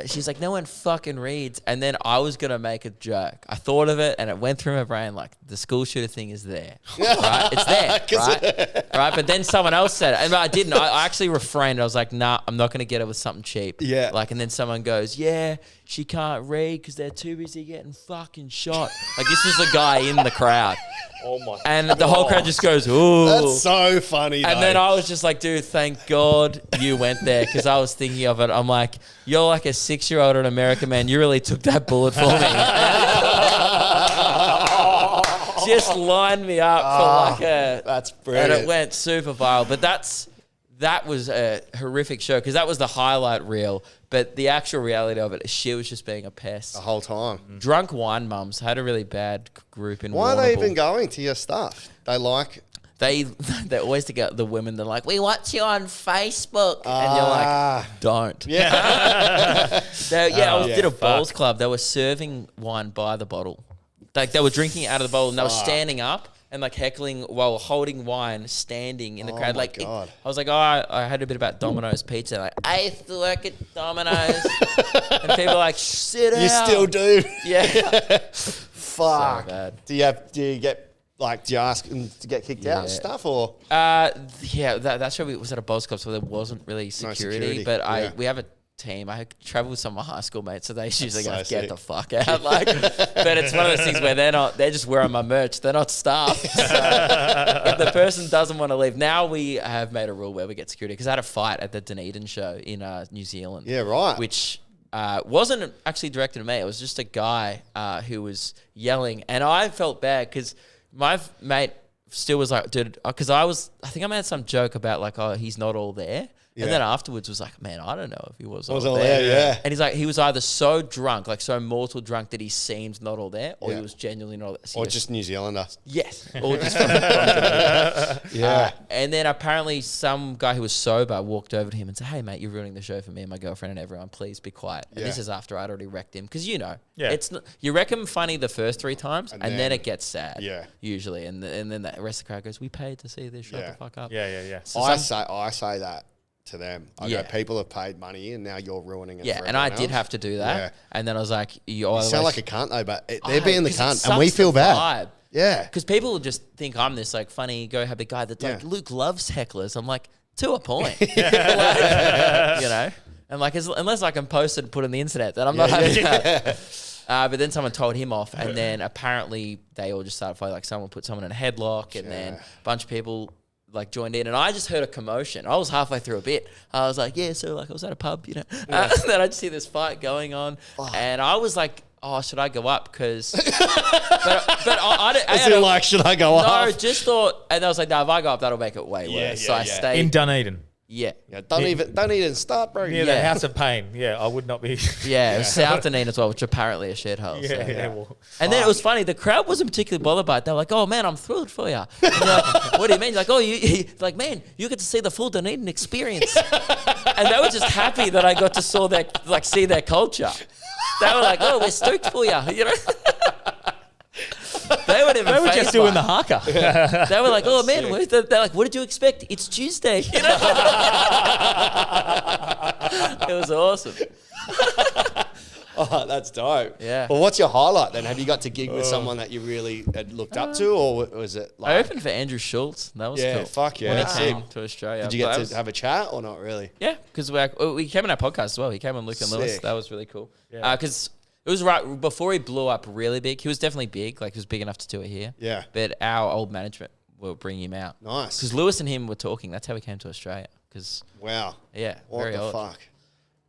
She's like, no one fucking reads. And then I was going to make a joke. I thought of it and it went through my brain like, the school shooter thing is there. Right? It's there, right? Right? But then someone else said it. And I didn't. I actually refrained. I was like, nah, I'm not going to get it with something cheap. Yeah. Like, and then someone goes, yeah, she can't read because they're too busy getting fucking shot. Like, this was a guy in the crowd. Oh my! And the whole crowd just goes, ooh. That's so funny, And then I was just like, dude, thank God you went there because I was thinking of it. I'm like, you're like a 6-year-old or an American man. You really took that bullet for me. Just lined me up for like a... That's brilliant. And it went super viral. But that was a horrific show because that was the highlight reel. But the actual reality of it, she was just being a pest. The whole time. Drunk wine mums had a really bad group in Why are they Warrnambool. even going to your stuff? They like... They always get the women. They're like, we watch you on Facebook, and you're like, don't. Yeah. I did a bowls club. They were serving wine by the bottle, like they were drinking it out of the bottle, and they were standing up and like heckling while holding wine, standing in the crowd. Like God. I was like, I had a bit about Domino's Pizza. Like I used to work at Domino's, and people are like, sit down. You still do? Yeah. Fuck. So bad. Do you get... Like, do you ask them to get kicked out and stuff, or? That show was at a bowls club, so there wasn't really security. But we have a team. I travel with some of my high school mates, so they usually go, get the fuck out. Like, but it's one of those things where they're just wearing my merch. They're not staff. So if the person doesn't want to leave, now we have made a rule where we get security because I had a fight at the Dunedin show in New Zealand. Yeah, right. Which wasn't actually directed at me. It was just a guy who was yelling, and I felt bad because my mate still was like, dude, because I think I made some joke about like, oh, he's not all there. And then afterwards was like, man, I don't know if he was all all there. there. And he's like, he was either so drunk, like so mortal drunk that he seemed not all there, or he was genuinely not all there. So Or just New Zealander. yes. Or just from and then apparently some guy who was sober walked over to him and said, hey, mate, you're ruining the show for me and my girlfriend and everyone. Please be quiet. And this is after I'd already wrecked him. Because, it's not, you wreck him funny the first 3 times and then it gets sad. Yeah. Usually. And then the rest of the crowd goes, we paid to see this. Shut the fuck up. Yeah. So I say that to them. I go, people have paid money and now you're ruining it. Yeah, and I did have to do that. Yeah. And then I was like, you sound like a cunt though, but they're being the cunt and we feel bad. Yeah. Because people will just think I'm this like funny, go happy guy that's like, Luke loves hecklers. I'm like, to a point. And like, unless I can post it and put it on the internet, then I'm not having that. But then someone told him off, and then apparently they all just started fighting. Like someone put someone in a headlock, and then a bunch of people like joined in, and I just heard a commotion. I was halfway through a bit. I was like, so like I was at a pub, and then I just see this fight going on, and I was like, oh, should I go up? Because, but I should I go up? No, just thought, and I was like, no, if I go up, that'll make it way worse. So I stayed in Dunedin. Yeah. Don't even start, bro. The House of Pain. Yeah, I would not be. It was South Dunedin as well, which apparently a shithole. Well, and then it was funny. The crowd wasn't particularly bothered by it. They were like, "Oh man, I'm thrilled for you." And you're like, what do you mean? You're like, "Oh, you like, man, you get to see the full Dunedin experience." And they were just happy that I got to see their culture. They were like, "Oh, we're stoked for you," They were just doing the haka. They were like, "Oh man," they're like, "What did you expect? It's Tuesday." It was awesome. Oh, that's dope. Yeah. Well, what's your highlight then? Have you got to gig with someone that you really had looked up to, or was it like... I opened for Andrew Schultz. That was cool. Fuck yeah. When he came to Australia. Did you get to have a chat or not really? Yeah, because we came on our podcast as well. He came on Luke and Lewis. That was really cool. Because it was right before he blew up really big. He was definitely big. Like, he was big enough to do it here. Yeah. But our old management will bring him out. Nice. Because Lewis and him were talking. That's how we came to Australia. Wow. Yeah. What very the odd. fuck?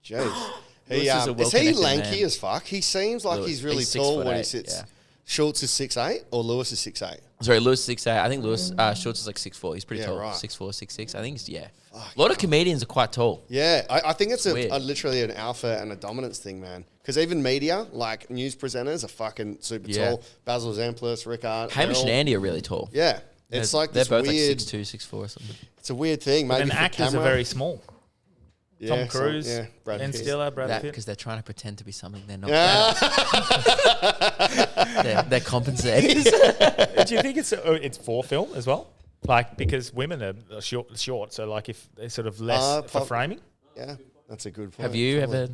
Jeez. Is he lanky as fuck? He seems like he's really tall when he sits. Yeah. Schultz is 6'8" or Lewis is 6'8"? Sorry, Lewis is 6'8". I think Schultz is like 6'4". He's pretty tall. Right. 6'4", 6'6". I think he's, a lot of comedians are quite tall. Yeah, I think it's literally an alpha and a dominance thing, man. Because even media, like news presenters, are fucking super tall. Basil Zamplis, Rickard. Hamish and Andy are really tall. Yeah. It's like they're this both weird... like 6'2", 6'4" or something. It's a weird thing. Maybe and actors are very small. Tom Cruise, Ben Stiller, Brad Pitt. Because they're trying to pretend to be something they're not. They're compensating. Do you think it's for film as well? Like, because women are short, so like if they're sort of less for framing? Yeah, that's a good point. Have you ever,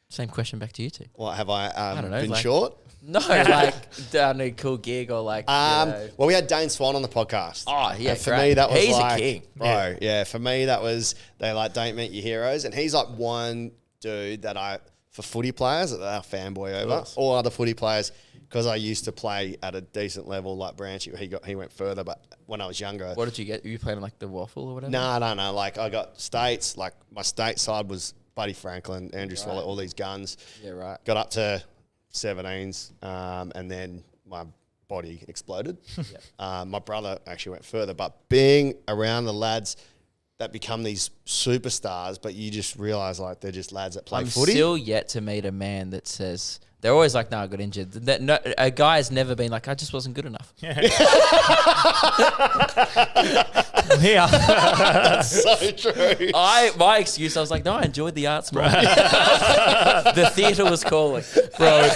same question back to you two. What, have I don't know, been like, short? No, like done a cool gig or like. Well, we had Dane Swan on the podcast. Oh yeah, for me that was he's like, a king, bro. Yeah, for me that was they like don't meet your heroes, and he's like one dude that for footy players that I fanboy over. All other footy players, because I used to play at a decent level. Like Branch, he went further, but when I was younger, what did you get? Were you playing like the waffle or whatever? No. Like I got states. Like my state side was Buddy Franklin, Andrew Swallow, all these guns. Yeah, right. Got up to 17s, and then my body exploded. My brother actually went further, but being around the lads that become these superstars, but you just realise like they're just lads that play footy. I'm still yet to meet a man that says they're always like, "No, I got injured." A guy has never been like, "I just wasn't good enough." Yeah. Here. That's so true. My excuse, I was like, "No, I enjoyed the arts more." The theatre was calling, bro.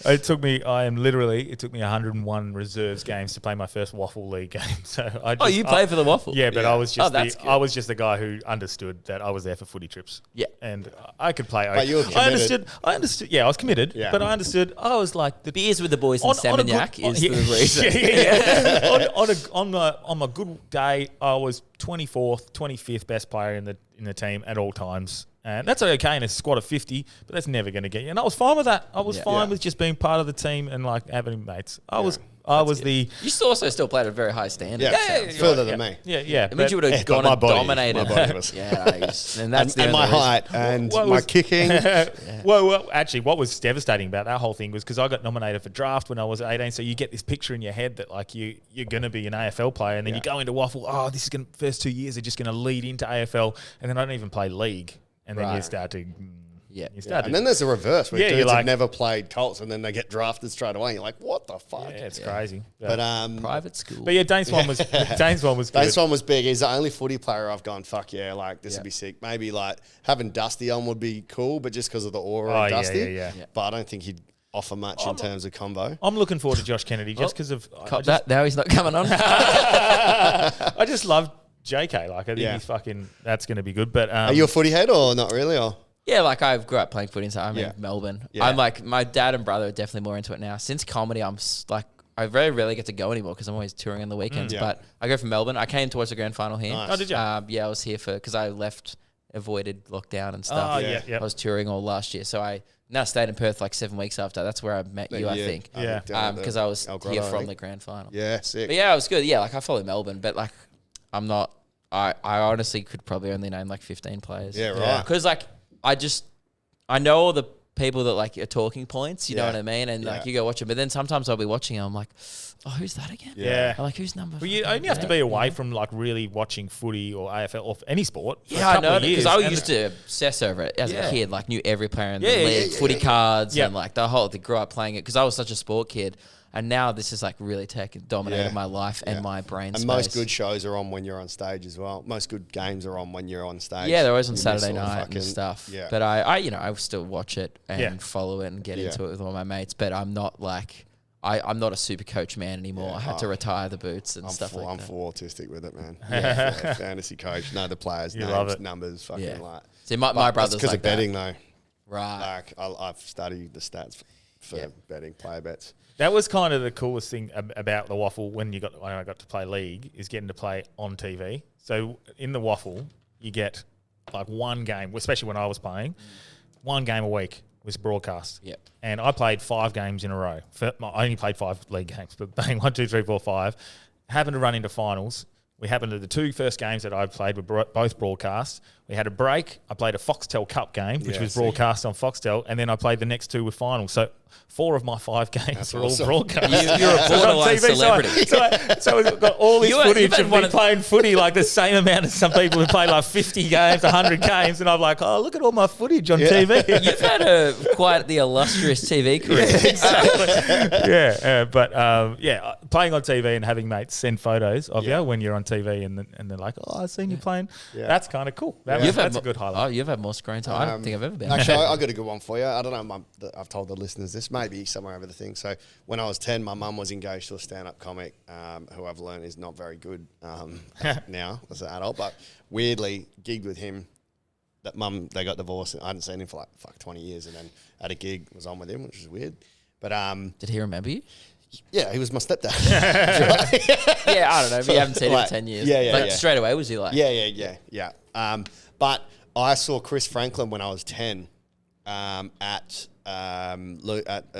It took me 101 reserves games to play my first Waffle League game. So you played for the Waffle? Yeah, but I was just the guy who understood that I was there for footy trips. Yeah, and I could play. But you were committed. I understood. Yeah, I was committed. Yeah. But I understood. I was like the beers with the boys in Seminyak is the reason. On a good day, I was 24th, 25th best player in the team at all times. And that's okay in a squad of 50, but that's never going to get you. And I was fine with that. I was fine with just being part of the team and like having mates. I was the. You still played at a very high standard. Yeah, further than me. Yeah. It means you would have gone and dominated. My body was. And that's and my height and my kicking. Well, actually, what was devastating about that whole thing was because I got nominated for draft when I was 18. So you get this picture in your head that like you're going to be an AFL player, and then you go into Waffle. Oh, this is going. First 2 years are just going to lead into AFL, and then I don't even play league, and then you start to. And then there's the reverse where dudes have never played Colts and then they get drafted straight away. You're like, what the fuck? Yeah, it's crazy. But private school. But yeah, Dane Swan was good. Dane Swan was big. He's the only footy player I've gone, fuck yeah, like this would be sick. Maybe like having Dusty on would be cool, but just because of the aura of Dusty. Yeah. But I don't think he'd offer much in terms of combo. I'm looking forward to Josh Kennedy just because of now he's not coming on. I just love JK. Like I think he's fucking. That's going to be good. But are you a footy head or not really? Or yeah, like I grew up playing footy, so I'm in Melbourne. Yeah. I'm like, my dad and brother are definitely more into it now. Since comedy, I'm like, I very rarely get to go anymore because I'm always touring on the weekends. But I go from Melbourne. I came to watch the grand final here. Nice. Oh, did you? Yeah, I was here because I avoided lockdown and stuff. Oh, yeah. I was touring all last year. So I now stayed in Perth like 7 weeks after. That's where I met you, I think. Yeah. Because I was here from the grand final. Yeah, sick. But yeah, it was good. Yeah, like I follow Melbourne, but like I'm not, I honestly could probably only name like 15 players. Yeah, right. Because like I know all the people that like are talking points, you know what I mean? And like you go watch it, but then sometimes I'll be watching and I'm like, oh, who's that again? Yeah. I'm like, who's number? Well, you only have to be away from like really watching footy or AFL or any sport. Yeah, I know, because I used to obsess over it as a kid. Like knew every player in the league, footy cards, and like they grew up playing it because I was such a sport kid. And now this is like really dominated my life and my brain space. And most good shows are on when you're on stage as well. Most good games are on when you're on stage. Yeah, they're always on Saturday night and stuff. Yeah. But I still watch it and follow it and get into it with all my mates. But I'm not like I'm not a super coach man anymore. I had to retire the boots and stuff like that. I'm full autistic with it, man. Yeah, fantasy coach, know the players, names, numbers, fucking like. See, my brother's because like of betting that. though. Right. Like I've studied the stats for betting, player bets. That was kind of the coolest thing about the Waffle when I got to play league is getting to play on TV. So in the Waffle, you get like one game, especially when I was playing, one game a week was broadcast. Yep. And I played 5 games in a row. I only played 5 league games, but playing 1, 2, 3, 4, 5, happened to run into finals. We happened to the 2 first games that I played were both broadcast. We had a break. I played a Foxtel Cup game, which was broadcast on Foxtel, and then I played the next 2 with finals. So 4 of my 5 games were all broadcast. You're a borderline celebrity. So we've got all this footage of me playing footy like the same amount as some people who play like 50 games, 100 games, and I'm like, oh, look at all my footage on TV. You've had quite the illustrious TV career. Exactly. But playing on TV and having mates send photos of you when you're on TV and they're like, oh, I've seen you playing. Yeah. That's kind of cool. That's a good highlight. Oh, you've had more screen time. I don't think I've ever been. Actually, I got a good one for you. I don't know. I've told the listeners this, maybe somewhere over the thing. So when I was 10, my mum was engaged to a stand-up comic who I've learned is not very good now as an adult, but weirdly gigged with him. That mum, they got divorced. And I hadn't seen him for like 20 years, and then at a gig was on with him, which is weird. But did he remember you? Yeah, he was my stepdad. Yeah, I don't know. But you haven't seen him in 10 years. But straight away, was he like? Yeah. But I saw Chris Franklin when I was 10 at a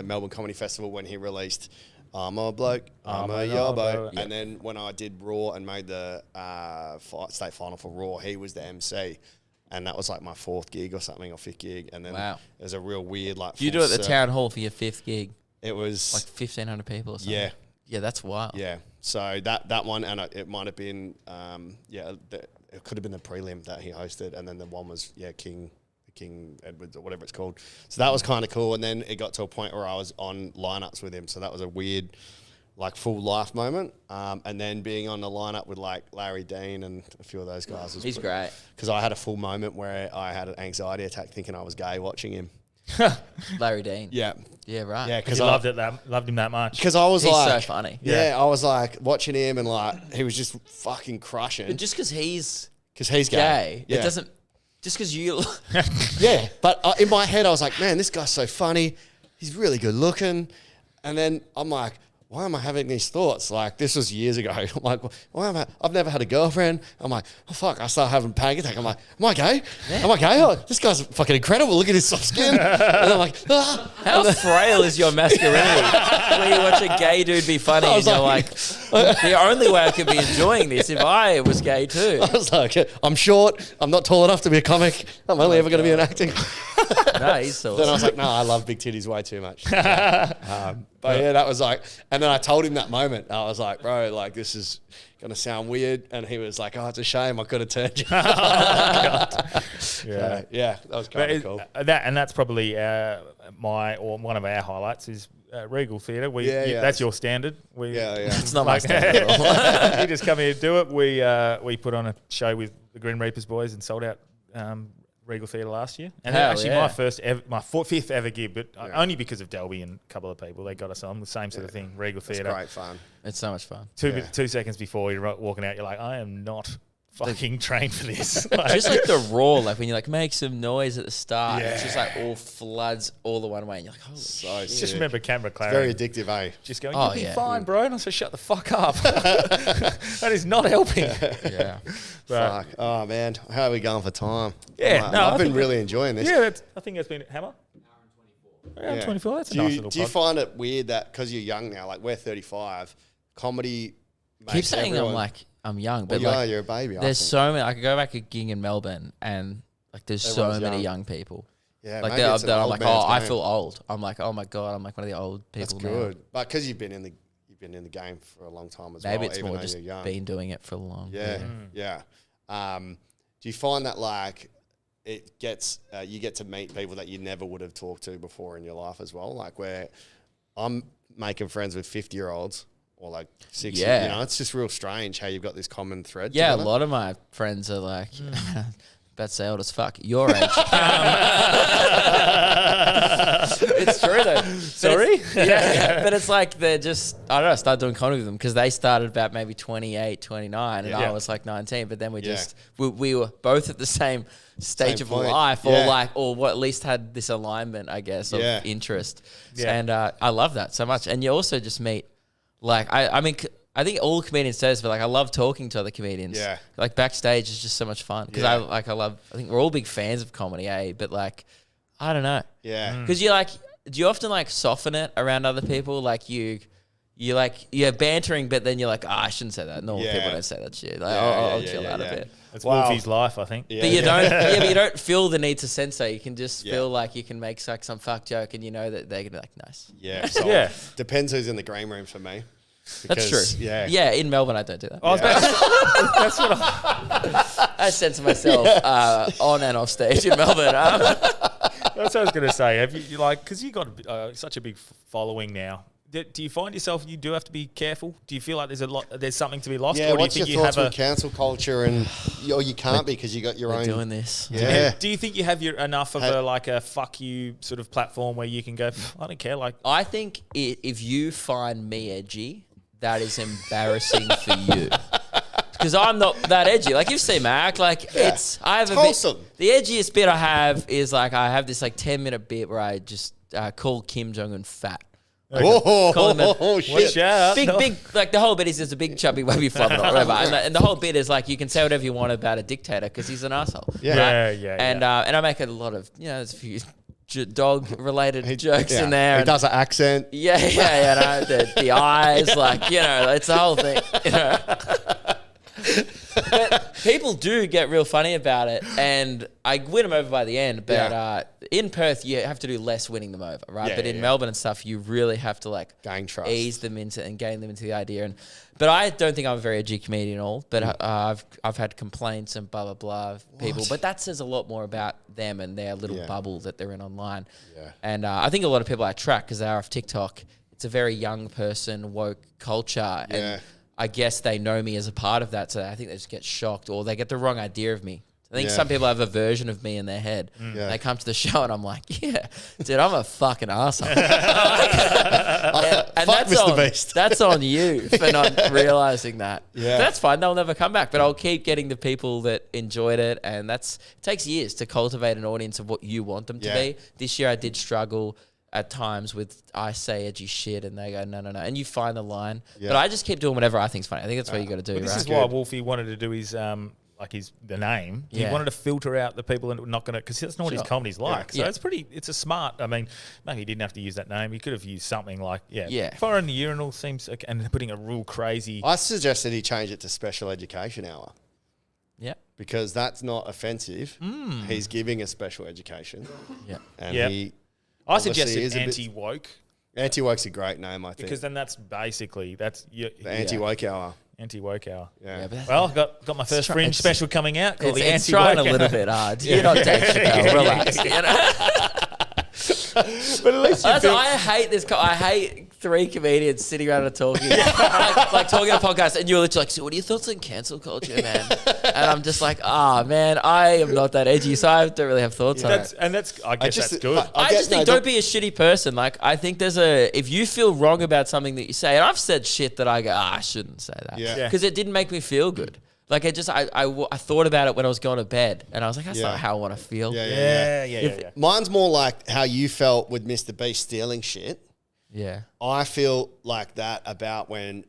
Melbourne Comedy Festival when he released I'm a Bloke, I'm a Yobbo. And then when I did Raw and made the state final for Raw, he was the MC. And that was like my 4th gig or something, or 5th gig. And then it was a real weird like. You do it at the town hall for your 5th gig. It was like 1,500 people or something. Yeah. Yeah, that's wild. Yeah. So that one, and it might have been, it could have been the prelim that he hosted, and then the one was King Edwards or whatever it's called. So that was kind of cool, and then it got to a point where I was on lineups with him, so that was a weird, like full life moment. And then being on the lineup with like Larry Dean and a few of those guys. He's great. Because I had a full moment where I had an anxiety attack thinking I was gay watching him. Larry Dean. Yeah. Yeah, right. Yeah, because I loved him that much. Because I was he's like, so funny. Yeah, I was like watching him and like he was just fucking crushing. But just because he's gay, it doesn't. Just because you. Yeah, but in my head I was like, man, this guy's so funny. He's really good looking. And then I'm like, why am I having these thoughts? Like, this was years ago. I'm like, I've never had a girlfriend. I'm like, oh, fuck. I start having panic attack. I'm like, am I gay? Yeah. Am I gay? Oh, this guy's fucking incredible. Look at his soft skin. And I'm like, ah. How frail is your masculinity? When you watch a gay dude be funny and you're like, the only way I could be enjoying this if I was gay too. I was like, I'm short. I'm not tall enough to be a comic. I'm only ever going to be in acting. No, he's so Then I was like, no, I love big titties way too much. But yeah, that was like, and then I told him that moment. I was like, bro, like, this is going to sound weird. And he was like, oh, it's a shame. I could have turned you. So, yeah, that was kind of cool. That's probably one of our highlights is Regal Theatre. That's your standard. It's not my standard at all. You just come here and do it. We put on a show with the Grim Reapers boys and sold out Regal Theatre last year, and my fifth ever gig, but only because of Delby and a couple of people. They got us on the same sort of thing. Regal Theatre, great fun. It's so much fun. 2 seconds before you're walking out, you're like, I am not fucking trained for this. Just like the raw, like when you like make some noise at the start, it's just like all floods all the one way, and you're like, holy shit. Just remember Canberra Clary. Very addictive, eh? Just going, you'll be fine, bro. And I said, shut the fuck up. That is not helping. Yeah. Fuck. Oh, man. How are we going for time? Yeah. I've been really enjoying this. Yeah, I think it's been Hammer. Hour 24. That's a nice little Do you find it weird that because you're young now, like we're 35, comedy makes keep saying I'm young, but you're a baby. There's so many. I could go back a gig in Melbourne and like there's so many young people. Yeah, like that I'm like, I feel old. I'm like, oh my God, I'm like one of the old people. That's good. Now. But because you've been in the game for a long time as Maybe well. Maybe it's more just been doing it for long. Yeah. Do you find that like it gets you get to meet people that you never would have talked to before in your life as well? Like where I'm making friends with 50-year-olds or like 60. You know, it's just real strange how you've got this common thread. Yeah, together. A lot of my friends are like, about to say old as fuck, your age. It's true though. Sorry? But it's like they're just, I don't know, start doing comedy with them because they started about maybe 28, 29 and I was like 19, but then we were both at the same stage of life or at least had this alignment, I guess, of interest. And I love that so much. And you also just meet, like, I mean, I think all comedians say this, but like I love talking to other comedians. Yeah. Like backstage is just so much fun because I think we're all big fans of comedy, But like, I don't know. Yeah. Because you like, do you often like soften it around other people? Like you're bantering, but then you're like, I shouldn't say that. Normal people don't say that shit. Like, I'll chill out a bit. It's Wolfie's life, I think. Yeah, but you don't. But you don't feel the need to censor. You can just feel like you can make like some fuck joke, and you know that they're gonna be like, nice. Yeah. So depends who's in the green room for me. Because, that's true. Yeah, in Melbourne, I don't do that. That's what I censor myself on and off stage in Melbourne. That's what I was going to say. Have you like, because you got such a big following now. Do you find yourself you do have to be careful? Do you feel like there's something to be lost? Yeah. Or do what's you think your thoughts with cancel culture and you can't because you got your own doing this? Yeah. Do you think you have enough of a fuck you sort of platform where you can go? I don't care. Like I think if you find me edgy, that is embarrassing for you. Because I'm not that edgy. Like you've seen my act. Like it's wholesome. The edgiest bit I have is like I have this like 10-minute bit where I just call Kim Jong-un fat. Shit! Big, like the whole bit is just a big chubby wubby flubber or whatever, and the whole bit is like you can say whatever you want about a dictator because he's an asshole. And I make a lot of there's a few dog-related jokes in there. He does an accent. No, the eyes, like it's the whole thing. But people do get real funny about it, and I win them over by the end. But in Perth, you have to do less winning them over, right? But in Melbourne and stuff, you really have to like gain trust, ease them into and gain them into the idea. But I don't think I'm a very edgy comedian at all. But I've had complaints and blah blah blah of people. But that says a lot more about them and their little bubble that they're in online. Yeah. And I think a lot of people I track because they are off TikTok. It's a very young person woke culture and. I guess they know me as a part of that, so I think they just get shocked or they get the wrong idea of me. I think some people have a version of me in their head. They come to the show and I'm like, dude, I'm a fucking arsehole. and that's on you for not realizing that. Yeah. But that's fine. They'll never come back. But I'll keep getting the people that enjoyed it. And it takes years to cultivate an audience of what you want them to be. This year I did struggle. at times with I say edgy shit and they go no, and you find the line. But I just keep doing whatever I think's funny. I think that's what you got to do. Well, this right? is why Wolfie wanted to do his the name. He wanted to filter out the people that were not going to, because that's not what his comedy's like. So it's a smart. I mean, maybe he didn't have to use that name. He could have used something like Fire in the Urinal seems, and putting a real crazy. I suggested he change it to Special Education Hour. Yeah. Because that's not offensive. He's giving a special education. Yeah. And I suggested anti-woke. Anti-woke's a great name, I think. Because then that's basically, the anti-woke hour. Anti-woke hour. Yeah. Well, got my first Fringe special coming out called the It's Anti-Woke trying a little bit hard. You're not Dave Chappelle. Relax. You know? But at least I hate this. I hate 3 comedians sitting around and talking, like talking on a podcast, and you're literally like, "So, what are your thoughts on cancel culture, man?" And I'm just like, man, I am not that edgy, so I don't really have thoughts on it. And I guess that's good. I just think don't be a shitty person. Like, I think if you feel wrong about something that you say, and I've said shit that I go, I shouldn't say that, because it didn't make me feel good. Like, I thought about it when I was going to bed, and I was like, that's not how I want to feel. Yeah. Mine's more like how you felt with Mr. Beast stealing shit. Yeah. I feel like that about when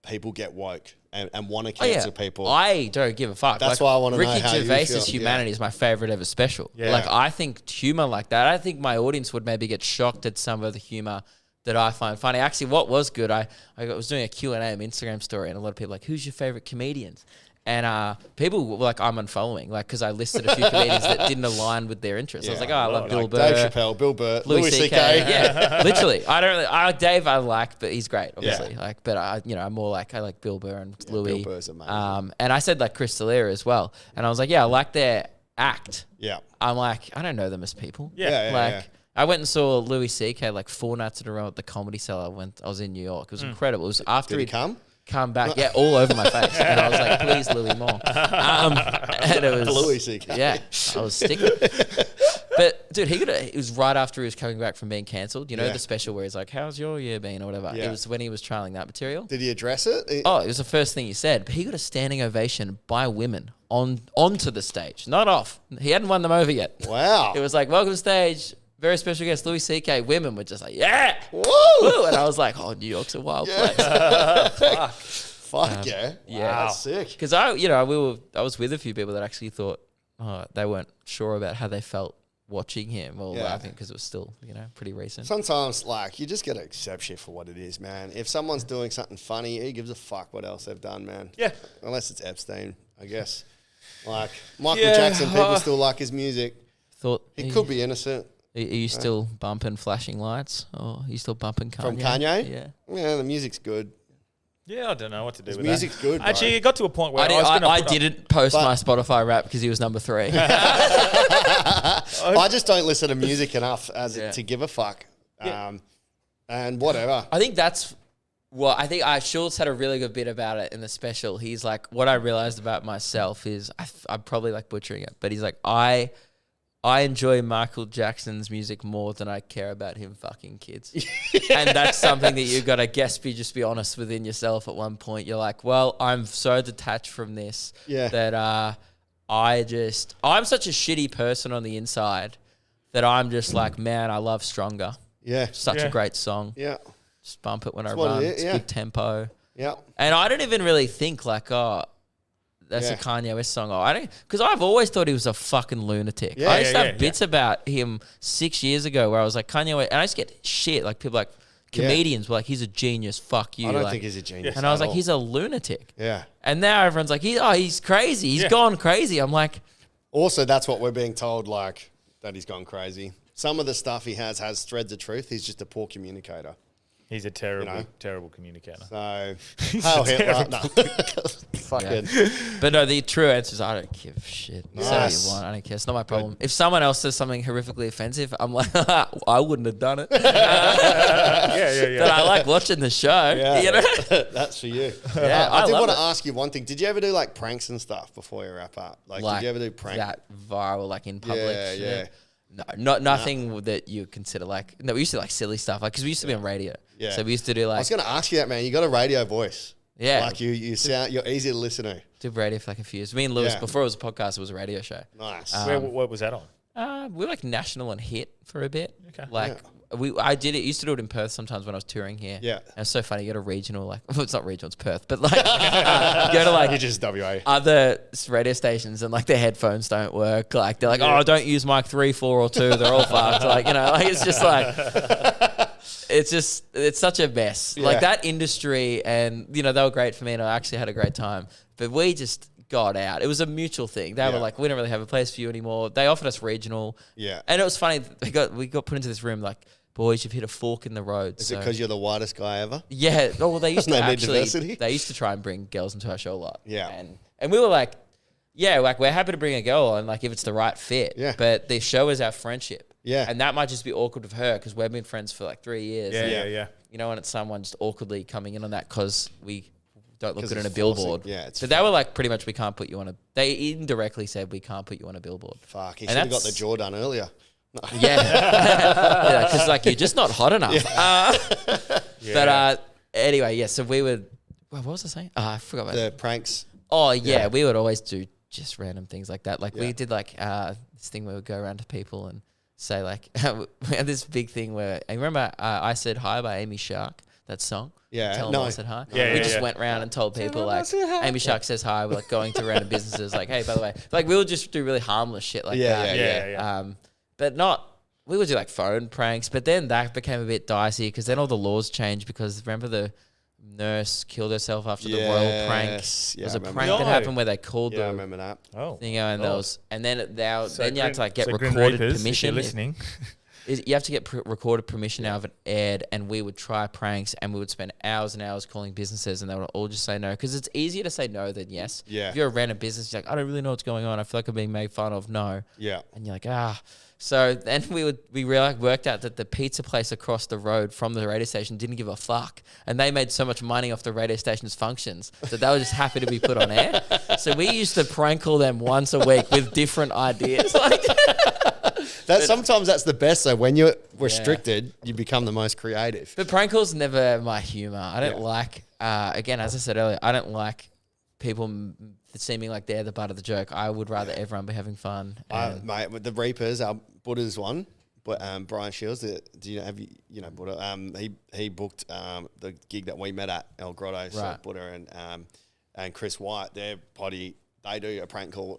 people get woke and want to cancel people. I don't give a fuck. That's why I want to know Ricky how you Gervais's feel. Humanity is my favorite ever special. Yeah. Like, I think humor like that, I think my audience would maybe get shocked at some of the humor that I find funny. Actually, what was good, I was doing a Q&A on my Instagram story, and a lot of people were like, who's your favorite comedians? And people were like, I'm unfollowing, like, because I listed a few comedians that didn't align with their interests. I was like, I love Bill Burr, Dave Chappelle, Bill Burr, Louis C.K. Yeah, literally. I don't really. Dave, I like, but he's great, obviously. Like, but I'm more like I like Bill Burr and Louis. Bill Burr's amazing. And I said like Chris D'Elia as well, and I was like, I like their act. Yeah. I'm like, I don't know them as people. Yeah. I went and saw Louis C.K. like 4 nights in a row at the Comedy Cellar when I was in New York. It was incredible. It was after Did he come back, all over my face, and I was like, "Please, Louis, more." And it was Louis C.K. Yeah, I was sticking. But dude, it was right after he was coming back from being cancelled. You know the special where he's like, "How's your year been?" or whatever. Yeah. It was when he was trialing that material. Did he address it? It was the first thing he said. But he got a standing ovation by women onto the stage, not off. He hadn't won them over yet. Wow. It was like, "Welcome to the stage." Very special guest, Louis C.K. Women were just like, yeah! Woo! Woo! And I was like, New York's a wild place. Fuck yeah. Yeah. Wow, that's sick. Because I was with a few people that actually thought they weren't sure about how they felt watching him or laughing because it was still, pretty recent. Sometimes, you just got to accept shit for what it is, man. If someone's doing something funny, who gives a fuck what else they've done, man? Yeah. Unless it's Epstein, I guess. Like, Michael Jackson, people still like his music. He could be innocent. Are you still bumping Flashing Lights? Or are you still bumping Kanye? From Kanye? Yeah. Yeah, the music's good. Yeah, I don't know what to do with music's that. good, bro. Actually, it got to a point where I didn't post my Spotify rap because he was number 3. I just don't listen to music enough to give a fuck. And whatever. I think that's Schultz had a really good bit about it in the special. He's like, what I realized about myself is I'm probably like butchering it, but he's like, I enjoy Michael Jackson's music more than I care about him fucking kids. And that's something that you got to just be honest within yourself at one point. You're like, well, I'm so detached from this that I'm such a shitty person on the inside that I'm just like, man, I love Stronger. Yeah. Such a great song. Yeah. Just bump it when I run. It's good tempo. Yeah. And I don't even really think like, that's a Kanye West song. Because I've always thought he was a fucking lunatic. Yeah, I used to have bits about him 6 years ago where I was like, Kanye West, and I used to get shit. Like people like comedians were like, he's a genius. Fuck you. I don't think he's a genius. And I was like, he's a lunatic. Yeah. And now everyone's like, he's crazy. He's gone crazy. I'm like, also that's what we're being told, that he's gone crazy. Some of the stuff he has threads of truth. He's just a poor communicator. He's a terrible communicator. So, Hitler. No. Fucking. But no, the true answer is I don't give a shit. Nice. Say what you want. I don't care. It's not my problem. If someone else says something horrifically offensive, I'm like, I wouldn't have done it. Yeah. But I like watching the show. Yeah. That's for you. Yeah, I did want to ask you one thing. Did you ever do pranks and stuff before you wrap up? Did you ever do pranks? That viral, in public? Yeah. No, nothing that you consider we used to silly stuff, because we used to be on radio. Yeah. So we used to do I was going to ask you that, man. You got a radio voice. Yeah. You sound, you're easy to listen to. Did radio for a few years. Me and Lewis, before it was a podcast, it was a radio show. Nice. What was that on? We were like national and hit for a bit. Okay. Like I used to do it in Perth sometimes when I was touring here. Yeah. And it's so funny. You go to regional, like, well, it's not regional, it's Perth, but like, you go to like, You're just WA. other radio stations and like their headphones don't work. Like, they're like, oh, don't use mic 3, 4, or 2. They're all fucked. Like, you know, like, it's just like, it's such a mess. Yeah. Like that industry, and, you know, they were great for me and I actually had a great time. But we just got out. It was a mutual thing. They were like, we don't really have a place for you anymore. They offered us regional. Yeah. And it was funny. We got put into this room like, boys, you've hit a fork in the road. Is it because you're the whitest guy ever? Yeah. Oh, well, they used to actually. Diversity? They used to try and bring girls into our show a lot. Yeah. And we were like, yeah, like we're happy to bring a girl on, like if it's the right fit. Yeah. But the show is our friendship. Yeah. And that might just be awkward with her because we've been friends for like 3 years. Yeah. You know, and it's someone just awkwardly coming in on that because we don't look good on a billboard. Yeah. So they were like, pretty much, we can't put you on a. They indirectly said we can't put you on a billboard. Fuck, he should have got the jaw done earlier. Yeah, because like you're just not hot enough. But anyway, yeah. So we would. What was I saying? I forgot about the pranks. Oh yeah, we would always do just random things like that. Like we did like this thing where we would go around to people and say like we had this big thing where I remember I Said Hi by Amy Shark. That song. Yeah, Tell them I said hi. Yeah, we just went around and told people like Amy Shark says hi. We're like going to random businesses like, hey, by the way, like we would just do really harmless shit like that. Yeah. But not. We would do like phone pranks, but then that became a bit dicey because then all the laws changed because remember the nurse killed herself after the royal prank. Yeah, there was a prank that happened where they called I remember that. thing and there was, and then then you have to like get Grim recorded Reapers, permission. If you're listening. You have to get recorded permission out of it aired, and we would try pranks, and we would spend hours and hours calling businesses, and they would all just say no because it's easier to say no than yes. Yeah. If you're a random business, you're like, I don't really know what's going on. I feel like I'm being made fun of. No. Yeah. And you're like, So then we worked out that the pizza place across the road from the radio station didn't give a fuck, and they made so much money off the radio station's functions that they were just happy to be put on air. So we used to prank call them once a week with different ideas. Like sometimes that's the best. So when you're restricted, you become the most creative. But prank calls never my humor. I don't like. Again, as I said earlier, I don't like people seeming like they're the butt of the joke. I would rather everyone be having fun. Mate, with the Reapers, our Buddha's one, but Brian Shields, do you know Buddha? He booked the gig that we met at El Grotto. So Buddha and Chris White, their potty, they do a prank call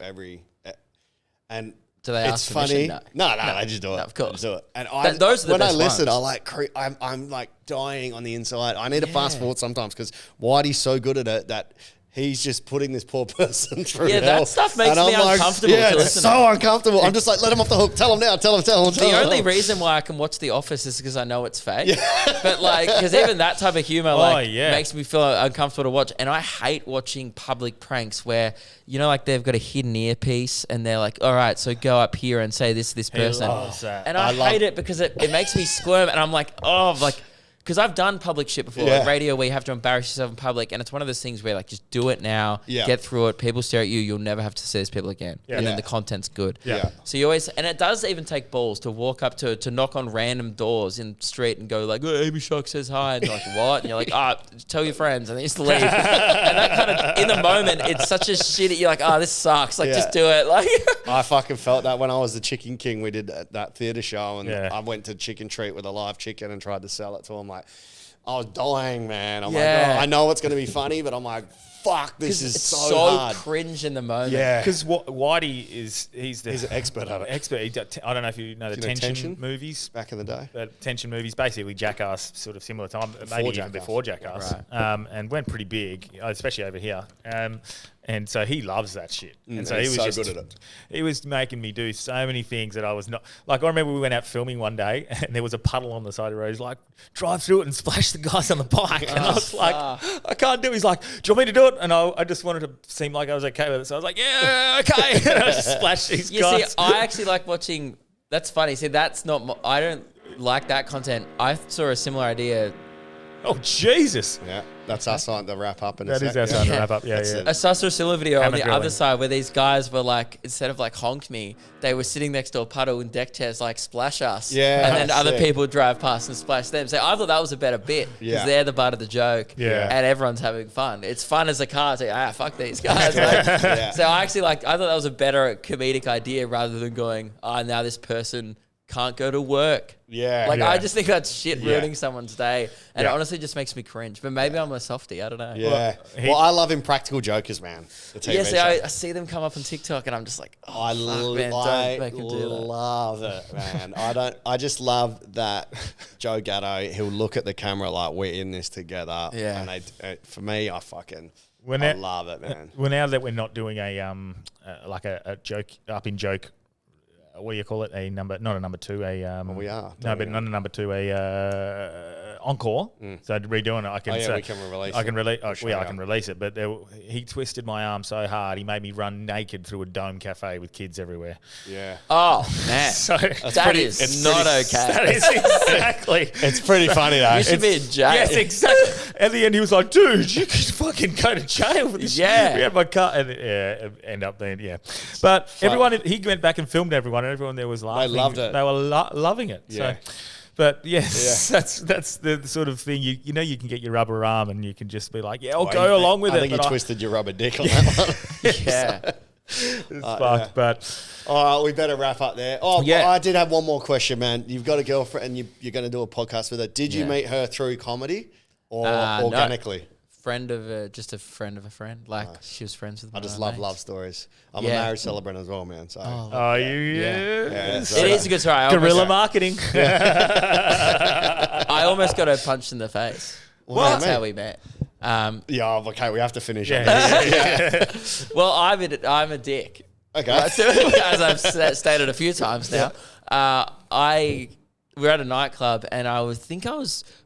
and do they ask permission? No, they just do it. No, of course. Do it. And those are the when best I listen, ones. I'm like dying on the inside. I need to fast forward sometimes because Whitey's so good at it that he's just putting this poor person through hell. That stuff makes me uncomfortable to listen it's so uncomfortable. I'm just like, let him off the hook. Tell him now. Tell him. The only reason why I can watch The Office is because I know it's fake. But like, because even that type of humor makes me feel uncomfortable to watch. And I hate watching public pranks where, you know, like they've got a hidden earpiece and they're like, all right, so go up here and say this person. He loves that. And I hate it because it makes me squirm and I'm like, because I've done public shit before, like radio where you have to embarrass yourself in public, and it's one of those things where like just do it now, get through it. People stare at you, you'll never have to see these people again, and then the content's good. So you always, and it does even take balls to walk up to knock on random doors in the street and go like, oh, Amy Shark says hi, and you're like, what? And you're like, tell your friends, and then you just leave. And that kind of in the moment, it's such a shitty. You're like, this sucks. Like just do it. Like I fucking felt that when I was the Chicken King. We did that theatre show, and I went to Chicken Treat with a live chicken and tried to sell it to him. Like, I was dying, man. I'm like, I know it's going to be funny, but I'm like, fuck, this is so hard. Cringe in the moment. Yeah. Because Whitey he's an expert at it. I don't know if you know the tension movies. Back in the day. Tension movies, basically Jackass, sort of similar time, maybe even before Jackass. Right. And went pretty big, especially over here. And so he loves that shit. And so he was just good at it. He was making me do so many things that I was not. Like, I remember we went out filming one day and there was a puddle on the side of the road. He's like, drive through it and splash the guys on the bike. And I was like, I can't do it. He's like, do you want me to do it? And I just wanted to seem like I was okay with it. So I was like, yeah, okay. And I just splashed these guys. See, I actually like watching. That's funny. See, that's not. I don't like that content. I saw a similar idea Oh, Jesus. Yeah, that's us on the wrap up. That is us on the wrap up. Yeah, yeah. I saw a similar video on the grilling. other side where these guys were like, instead of like honked me, they were sitting next to a puddle in deck chairs like splash us. Yeah, and then other sick. people drive past and splash them. So I thought that was a better bit because they're the butt of the joke. Yeah. And everyone's having fun. It's fun as a car. It's like, fuck these guys. Like, so I actually I thought that was a better comedic idea rather than going, now this person can't go to work. Yeah. I just think that's shit ruining someone's day. And it honestly just makes me cringe. But maybe I'm a softie. I don't know. Yeah. Well, I love Impractical Jokers, man. The TV show. I see them come up on TikTok and I'm just like, I don't make him do that. love it, man. I just love that Joe Gatto, he'll look at the camera like we're in this together. Yeah. And for me, I love it, man. Well, now that we're not doing a joke, up in joke, what do you call it? Not a number two. We are. No, but not a number two. Encore. So redoing it, I can. we can release. I can release. I sure can release it. But he twisted my arm so hard, he made me run naked through a dome cafe with kids everywhere. Yeah. Oh man, So that is not okay. that is exactly. It's pretty funny though. You should be in jail. Yes, exactly. At the end, he was like, "Dude, you could fucking go to jail for this." Yeah. We had my car, and end up being But everyone, he went back and filmed everyone, and everyone there was laughing. They loved it. They were loving it. Yeah. So, but that's the sort of thing you can get your rubber arm, and you can just be like, I'll go along with it. I think you twisted your rubber dick on that one. Yeah. It's fucked, but all right, we better wrap up there. Oh, yeah. I did have one more question, man. You've got a girlfriend, and you're going to do a podcast with her. Did you meet her through comedy or organically? No. Friend of just a friend of a friend. Like she was friends with. I just love love stories. I'm a marriage celebrant as well, man. So it is a good story. Guerrilla marketing. I almost got her punched in the face. Well, that's how we met. Okay, we have to finish. Well, I'm a dick. Okay, as I've stated a few times now. We were at a nightclub, and I was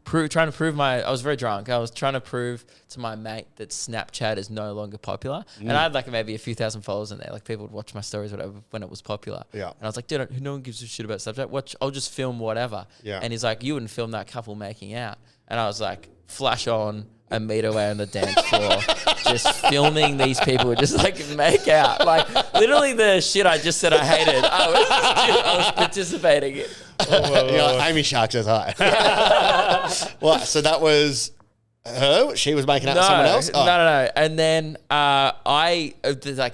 trying to prove I was very drunk. I was trying to prove to my mate that Snapchat is no longer popular. And I had maybe a few thousand followers in there. Like people would watch my stories or whatever when it was popular. Yeah. And I was like, dude, no one gives a shit about Snapchat. I'll just film whatever. Yeah. And he's like, you wouldn't film that couple making out. And I was like, flash on, a meter away on the dance floor, just filming these people just make out. Literally the shit I just said I hated, I was participating in. Amy Shark says hi. Well, so that was her? She was making out with someone else? Oh. No. And then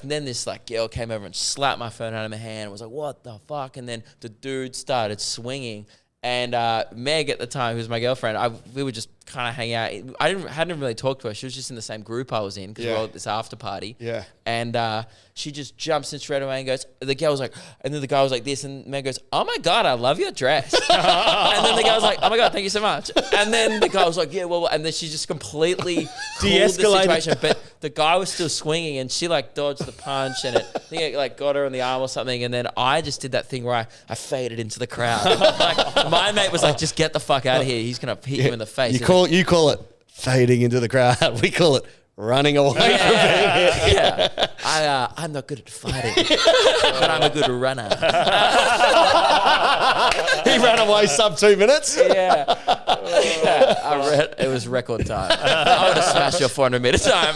then this girl came over and slapped my phone out of my hand and was like, what the fuck? And then the dude started swinging. And Meg at the time, who was my girlfriend, we would just kind of hang out. I hadn't really talked to her. She was just in the same group I was in because we were all at this after party. Yeah. And she just jumps in straight away and goes, the girl was like, and then the guy was like this, and Meg goes, oh my God, I love your dress. And then the guy was like, oh my God, thank you so much. And then the guy was like, yeah, well, and then she just completely de-escalated the situation. But the guy was still swinging, and she dodged the punch, and I think it got her in the arm or something. And then I just did that thing where I faded into the crowd. My mate was like, just get the fuck out of here. He's going to hit you in the face. You call it fading into the crowd. We call it running away from being hit. Yeah. I'm not good at fighting, but I'm a good runner. He ran away sub 2 minutes. Yeah. It was record time. I would have smashed your 400 meter time.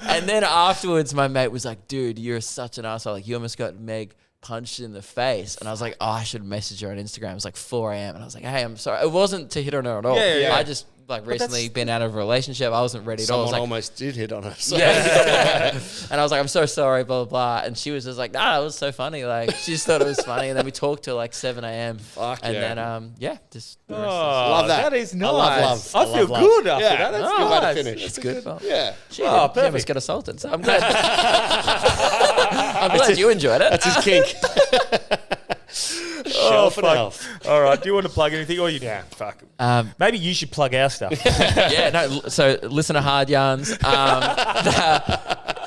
And then afterwards, my mate was like, dude, you're such an asshole. You almost got Meg punched in the face. And I was like, I should message her on Instagram. It was 4 a.m. And I was like, hey, I'm sorry. It wasn't to hit on her at all. Yeah. I just recently been out of a relationship. I wasn't ready at all. Someone almost did hit on her. So. Yeah. And I was like, I'm so sorry, blah, blah, blah. And she was just like, nah, it was so funny. She just thought it was funny. And then we talked till 7 a.m. Fuck and yeah. then, just the rest love that. That is nice. I love love. I feel good after that. That's a good way to finish. It's good. Yeah. She almost got assaulted, so I'm glad. I'm glad you enjoyed it. That's his kink. Shelf and elf. All right. Do you want to plug anything? Or fuck. Maybe you should plug our stuff. So listen to Hard Yarns.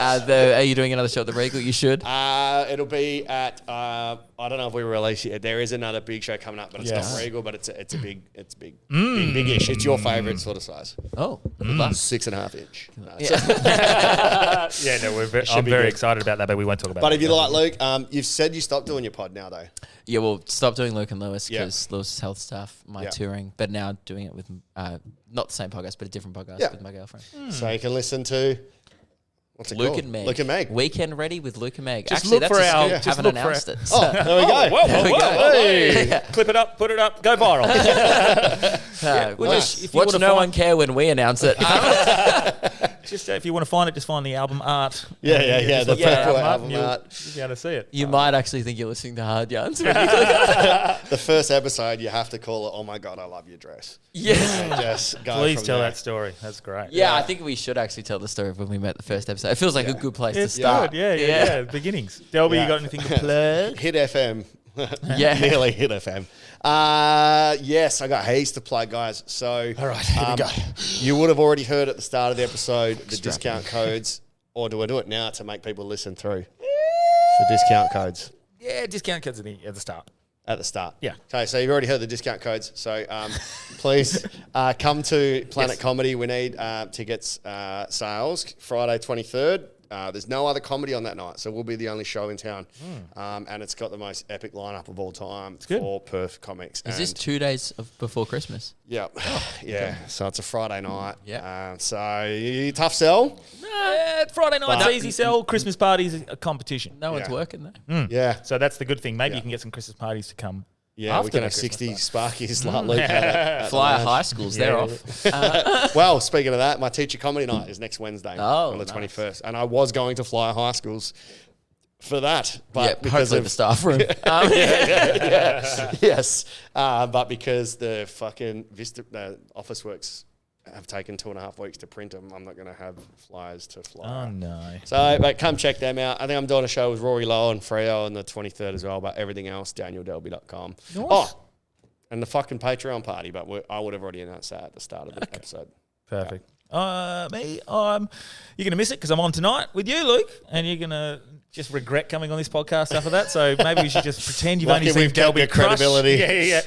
Are you doing another show at the Regal? You should. It'll be at I don't know if we release it. There is another big show coming up, but it's not Regal, but it's big-ish. It's your favourite sort of size. Oh, 6.5 inch. I'm very excited about that, but we won't talk about. But if you like Luke, you've said you stopped doing your pod now, though. Yeah, well, stop doing Luke and Lewis because Lewis's health stuff, my touring, but now doing it with not the same podcast, but a different podcast with my girlfriend. So you can listen to. What's it Luke called? and Meg. Luke and Meg. Weekend Ready with Luke and Meg. Just Actually, look that's for a our- skill. just Haven't look for announced it. Oh, there we go. Whoa. Hey. Clip it up, put it up, go viral. Watch no one care when we announce it. Just if you want to find it, just find the album art. Yeah. The album art. You'll be able to see it. You might actually think you're listening to Hard Yarns. The first episode, you have to call it, "Oh my God, I love your dress." Yeah. Just go Please from tell there. that story. That's great. Yeah, I think we should actually tell the story of when we met the first episode. It feels like a good place to start. Good. Yeah. Beginnings. Delby, you got anything to plug? Hit FM. Yeah. Nearly Hit FM. Yes, I got heaps to play, guys. So, All right, here we go. You would have already heard at the start of the episode the discount codes, or do I do it now to make people listen through for discount codes? Yeah, discount codes at the start. At the start. Yeah. Okay, so you've already heard the discount codes. So please come to Planet Comedy. We need tickets sales Friday 23rd. There's no other comedy on that night, so we'll be the only show in town. And it's got the most epic lineup of all time for Perth comics. Is this 2 days before Christmas? Yeah. Yeah. So it's a Friday night. Yeah. So tough sell. Friday night's easy sell. Christmas parties a competition. No one's working there. Yeah. So that's the good thing. Maybe you can get some Christmas parties to come. Yeah, after we can the have Christmas 60 party. Sparkies like Luke had at Flyer the high schools, they're off. Well, speaking of that, my teacher comedy night is next Wednesday on the nice. 21st. And I was going to Flyer High Schools for that. But because hopefully of the staff room. Yes. But because the fucking Officeworks have taken 2.5 weeks to print them, I'm not going to have flyers to fly. Oh, no. So, but come check them out. I think I'm doing a show with Rory Lowe and Freo on the 23rd as well, but everything else, DanielDelby.com. Nice. Oh, and the fucking Patreon party, but I would have already announced that at the start of the episode. Perfect. You're going to miss it because I'm on tonight with you, Luke, and you're going to just regret coming on this podcast after that. So maybe we should just pretend you've only seen we've kept Delby your credibility. Yeah,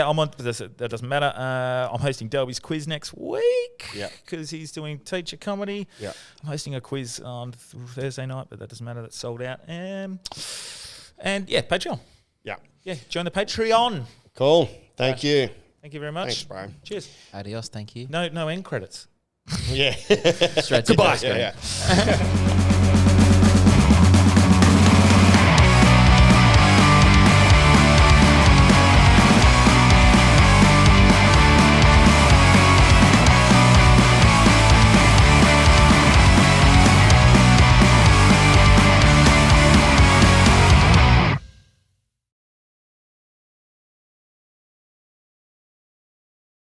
I'm on. That doesn't matter. I'm hosting Delby's quiz next week because he's doing teacher comedy. Yeah. I'm hosting a quiz on Thursday night, but that doesn't matter. That's sold out. And Patreon. Yeah, join the Patreon. Cool. Thank you. Thank you very much. Thanks, bro. Cheers. Adios, thank you. No end credits. Yeah. Straight to Goodbye. Yeah.